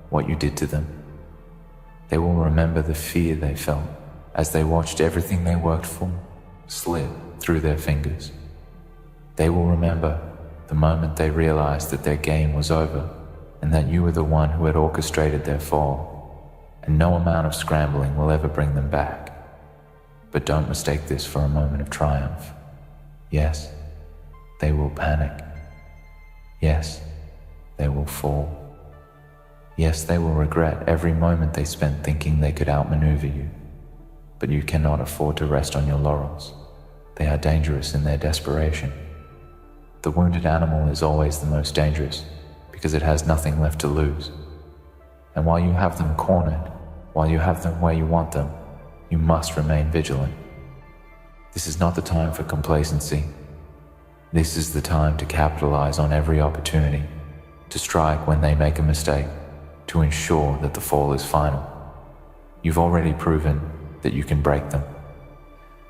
what you did to them. They will remember the fear they felt as they watched everything they worked for slip through their fingers. They will remember the moment they realized that their game was over and that you were the one who had orchestrated their fall, and no amount of scrambling will ever bring them back. But don't mistake this for a moment of triumph. Yes, they will panic. Yes, they will fall. Yes, they will regret every moment they spent thinking they could outmaneuver you. But you cannot afford to rest on your laurels. They are dangerous in their desperation. The wounded animal is always the most dangerous because it has nothing left to lose. And while you have them cornered, while you have them where you want them, you must remain vigilant. This is not the time for complacency. This is the time to capitalize on every opportunity, to strike when they make a mistake, to ensure that the fall is final. You've already proven that you can break them.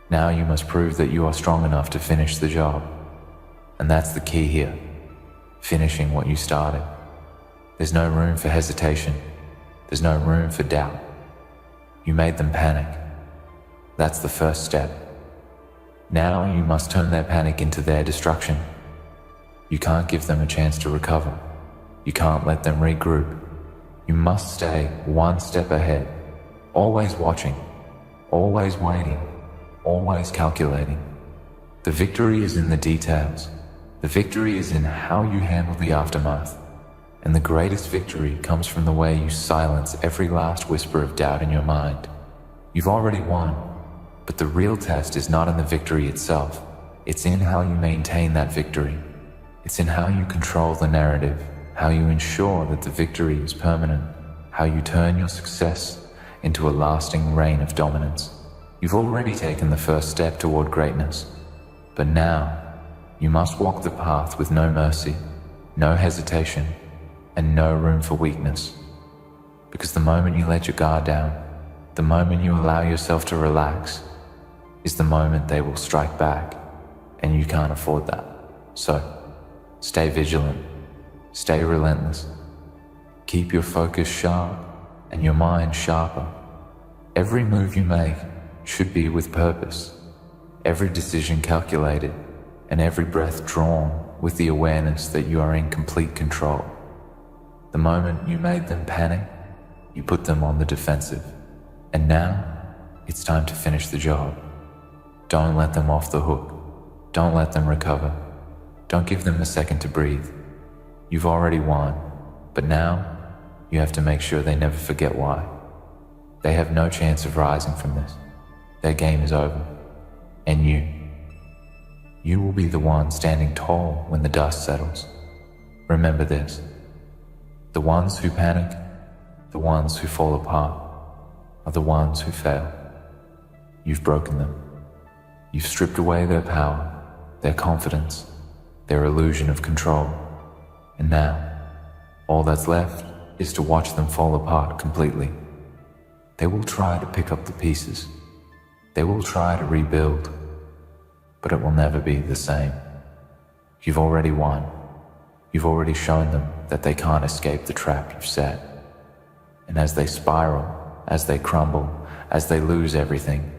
Now you must prove that you are strong enough to finish the job. And that's the key here, finishing what you started. There's no room for hesitation. There's no room for doubt. You made them panic. That's the first step. Now you must turn their panic into their destruction. You can't give them a chance to recover. You can't let them regroup. You must stay one step ahead, always watching, always waiting, always calculating. The victory is in the details. The victory is in how you handle the aftermath. And the greatest victory comes from the way you silence every last whisper of doubt in your mind. You've already won, but the real test is not in the victory itself. It's in how you maintain that victory. It's in how you control the narrative, how you ensure that the victory is permanent, how you turn your success into a lasting reign of dominance. You've already taken the first step toward greatness, but now you must walk the path with no mercy, no hesitation, and no room for weakness. Because the moment you let your guard down, the moment you allow yourself to relax, is the moment they will strike back, and you can't afford that. So, stay vigilant, stay relentless, keep your focus sharp and your mind sharper. Every move you make should be with purpose, every decision calculated, and every breath drawn with the awareness that you are in complete control. The moment you made them panic, you put them on the defensive. And now, it's time to finish the job. Don't let them off the hook. Don't let them recover. Don't give them a second to breathe. You've already won, but now you have to make sure they never forget why. They have no chance of rising from this. Their game is over. And you will be the one standing tall when the dust settles. Remember this. The ones who panic, the ones who fall apart, are the ones who fail. You've broken them. You've stripped away their power, their confidence, their illusion of control. And now, all that's left is to watch them fall apart completely. They will try to pick up the pieces. They will try to rebuild, but it will never be the same. You've already won. You've already shown them that they can't escape the trap you've set. And as they spiral, as they crumble, as they lose everything,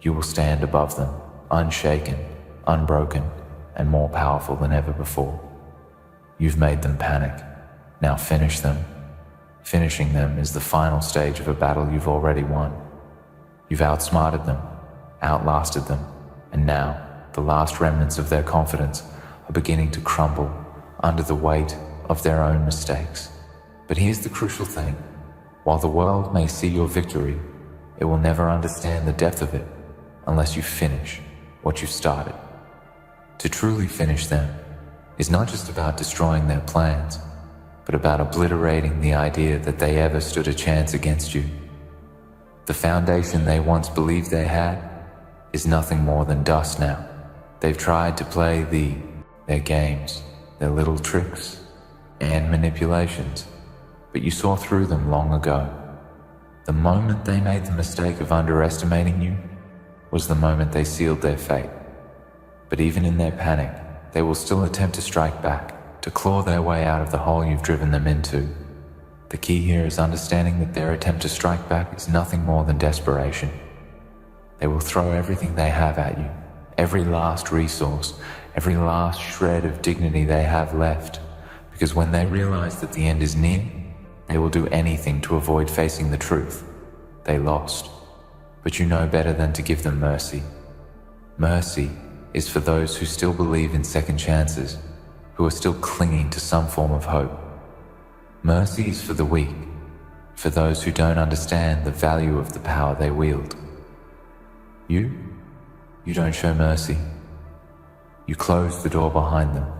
you will stand above them, unshaken, unbroken, and more powerful than ever before. You've made them panic. Now finish them. Finishing them is the final stage of a battle you've already won. You've outsmarted them, outlasted them, and now the last remnants of their confidence are beginning to crumble under the weight of their own mistakes. But here's the crucial thing. While the world may see your victory, it will never understand the depth of it unless you finish what you started. To truly finish them is not just about destroying their plans, but about obliterating the idea that they ever stood a chance against you. The foundation they once believed they had is nothing more than dust now. They've tried to play their games, their little tricks and manipulations, but you saw through them long ago. The moment they made the mistake of underestimating you was the moment they sealed their fate. But even in their panic, they will still attempt to strike back, to claw their way out of the hole you've driven them into. The key here is understanding that their attempt to strike back is nothing more than desperation. They will throw everything they have at you, every last resource, every last shred of dignity they have left, because when they realize that the end is near, they will do anything to avoid facing the truth. They lost. but you know better than to give them mercy. Mercy is for those who still believe in second chances, who are still clinging to some form of hope. Mercy is for the weak, for those who don't understand the value of the power they wield. You don't show mercy. You close the door behind them,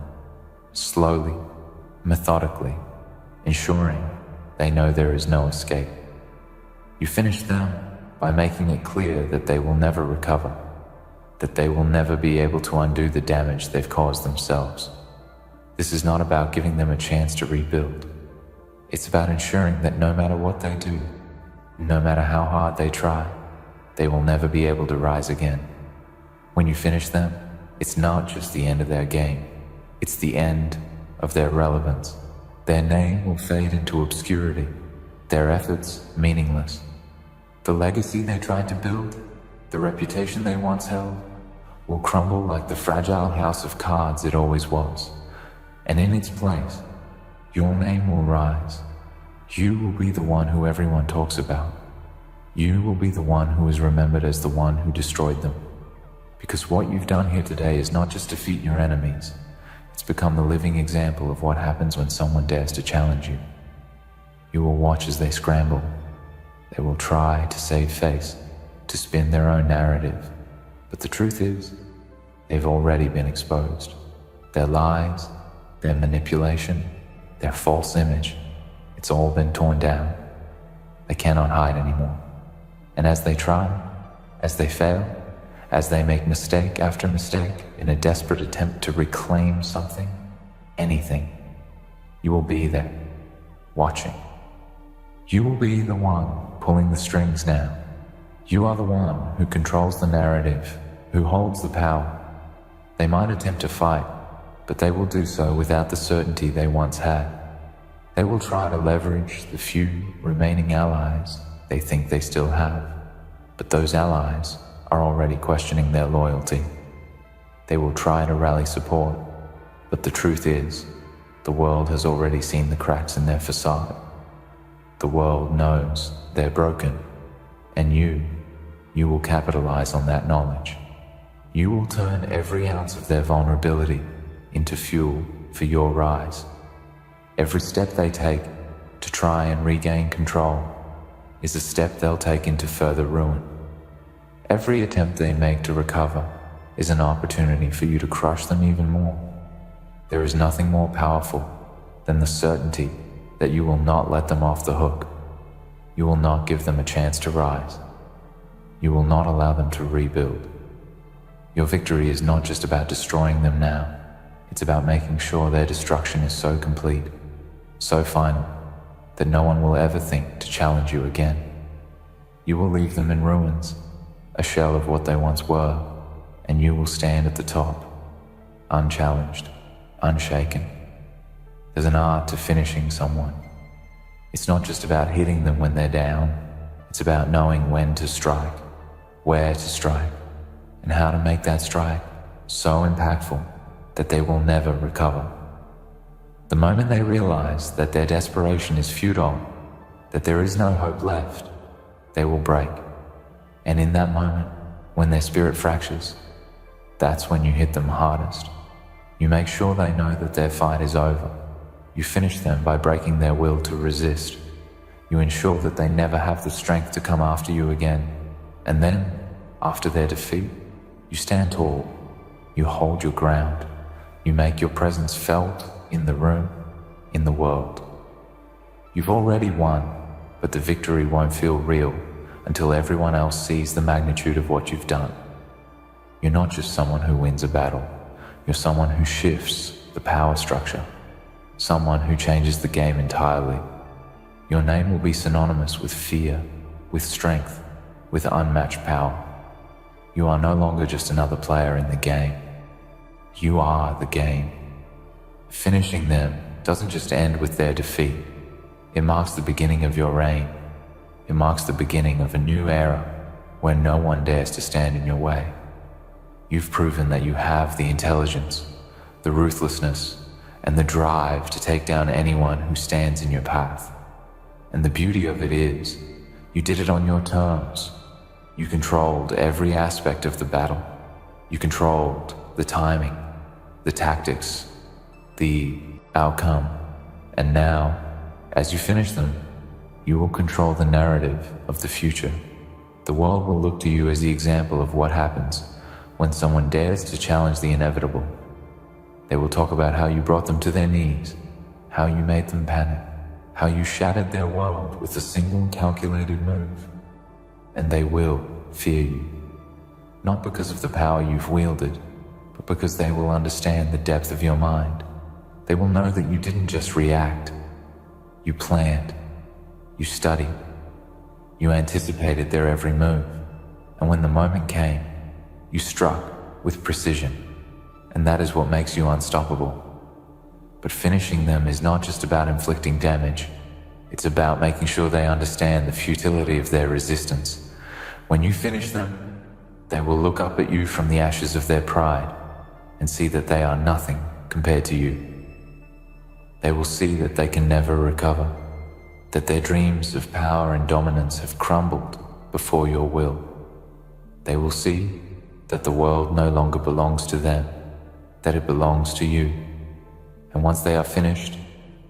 slowly, methodically, ensuring they know there is no escape. You finish them by making it clear that they will never recover, that they will never be able to undo the damage they've caused themselves. This is not about giving them a chance to rebuild. It's about ensuring that no matter what they do, no matter how hard they try, they will never be able to rise again. When you finish them, it's not just the end of their game, it's the end of their relevance. Their name will fade into obscurity, their efforts meaningless. The legacy they tried to build, the reputation they once held, will crumble like the fragile house of cards it always was. And in its place, your name will rise. You will be the one who everyone talks about. You will be the one who is remembered as the one who destroyed them. Because what you've done here today is not just defeat your enemies, it's become the living example of what happens when someone dares to challenge you. You will watch as they scramble. They will try to save face, to spin their own narrative. But the truth is, they've already been exposed. Their lies, their manipulation, their false image, it's all been torn down. They cannot hide anymore. And as they try, as they fail, as they make mistake after mistake in a desperate attempt to reclaim something, anything, you will be there, watching. You will be the one pulling the strings now. You are the one who controls the narrative, who holds the power. They might attempt to fight, but they will do so without the certainty they once had. They will try to leverage the few remaining allies they think they still have, but those allies are already questioning their loyalty. They will try to rally support, but the truth is, the world has already seen the cracks in their facade. The world knows they're broken, and you will capitalize on that knowledge. You will turn every ounce of their vulnerability into fuel for your rise. Every step they take to try and regain control is a step they'll take into further ruin. Every attempt they make to recover is an opportunity for you to crush them even more. There is nothing more powerful than the certainty that you will not let them off the hook. You will not give them a chance to rise. You will not allow them to rebuild. Your victory is not just about destroying them now. It's about making sure their destruction is so complete, so final, that no one will ever think to challenge you again. You will leave them in ruins, a shell of what they once were, and you will stand at the top, unchallenged, unshaken. There's an art to finishing someone. It's not just about hitting them when they're down. It's about knowing when to strike, where to strike, and how to make that strike so impactful that they will never recover. The moment they realize that their desperation is futile, that there is no hope left, they will break. And in that moment, when their spirit fractures, that's when you hit them hardest. You make sure they know that their fight is over. You finish them by breaking their will to resist. You ensure that they never have the strength to come after you again. And then, after their defeat, you stand tall. You hold your ground. You make your presence felt in the room, in the world. You've already won, but the victory won't feel real until everyone else sees the magnitude of what you've done. You're not just someone who wins a battle. You're someone who shifts the power structure, someone who changes the game entirely. Your name will be synonymous with fear, with strength, with unmatched power. You are no longer just another player in the game. You are the game. Finishing them doesn't just end with their defeat. It marks the beginning of your reign. It marks the beginning of a new era where no one dares to stand in your way. You've proven that you have the intelligence, the ruthlessness, and the drive to take down anyone who stands in your path. And the beauty of it is, you did it on your terms. You controlled every aspect of the battle. You controlled the timing, the tactics, the outcome. And now, as you finish them, you will control the narrative of the future. The world will look to you as the example of what happens when someone dares to challenge the inevitable. They will talk about how you brought them to their knees, how you made them panic, how you shattered their world with a single calculated move. And they will fear you, not because of the power you've wielded, but because they will understand the depth of your mind. They will know that you didn't just react. You planned, you studied, you anticipated their every move, and when the moment came, you struck with precision. And that is what makes you unstoppable. But finishing them is not just about inflicting damage. It's about making sure they understand the futility of their resistance. When you finish them, they will look up at you from the ashes of their pride and see that they are nothing compared to you. They will see that they can never recover, that their dreams of power and dominance have crumbled before your will. They will see that the world no longer belongs to them, that it belongs to you. And once they are finished,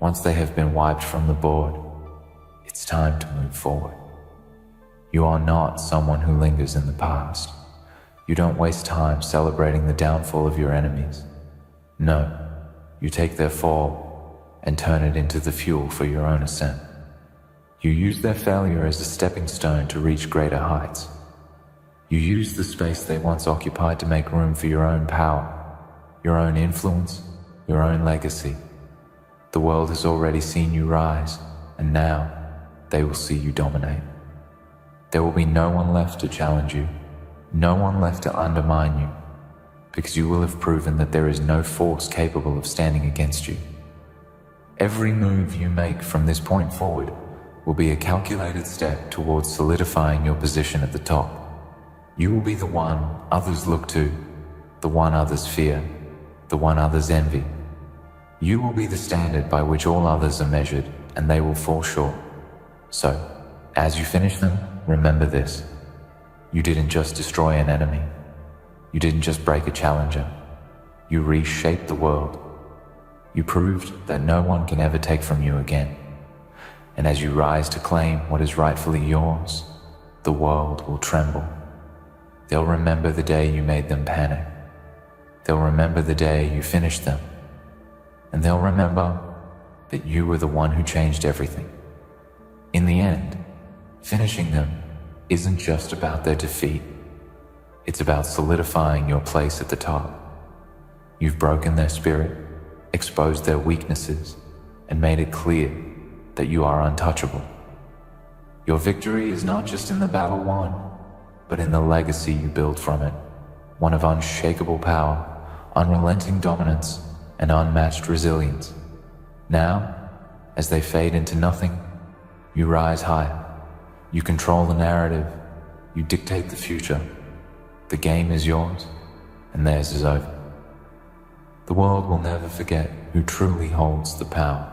once they have been wiped from the board, it's time to move forward. You are not someone who lingers in the past. You don't waste time celebrating the downfall of your enemies. No, you take their fall and turn it into the fuel for your own ascent. You use their failure as a stepping stone to reach greater heights. You use the space they once occupied to make room for your own power, your own influence, your own legacy. The world has already seen you rise, and now they will see you dominate. There will be no one left to challenge you, no one left to undermine you, because you will have proven that there is no force capable of standing against you. Every move you make from this point forward will be a calculated step towards solidifying your position at the top. You will be the one others look to, the one others fear, the one others envy. You will be the standard by which all others are measured, and they will fall short. So, as you finish them, remember this. You didn't just destroy an enemy. You didn't just break a challenger. You reshaped the world. You proved that no one can ever take from you again. And as you rise to claim what is rightfully yours, the world will tremble. They'll remember the day you made them panic. They'll remember the day you finished them. And they'll remember that you were the one who changed everything. In the end, finishing them isn't just about their defeat. It's about solidifying your place at the top. You've broken their spirit, exposed their weaknesses, and made it clear that you are untouchable. Your victory is not just in the battle won, but in the legacy you build from it, one of unshakable power, unrelenting dominance, and unmatched resilience. Now, as they fade into nothing, you rise higher. You control the narrative. You dictate the future. The game is yours, and theirs is over. The world will never forget who truly holds the power.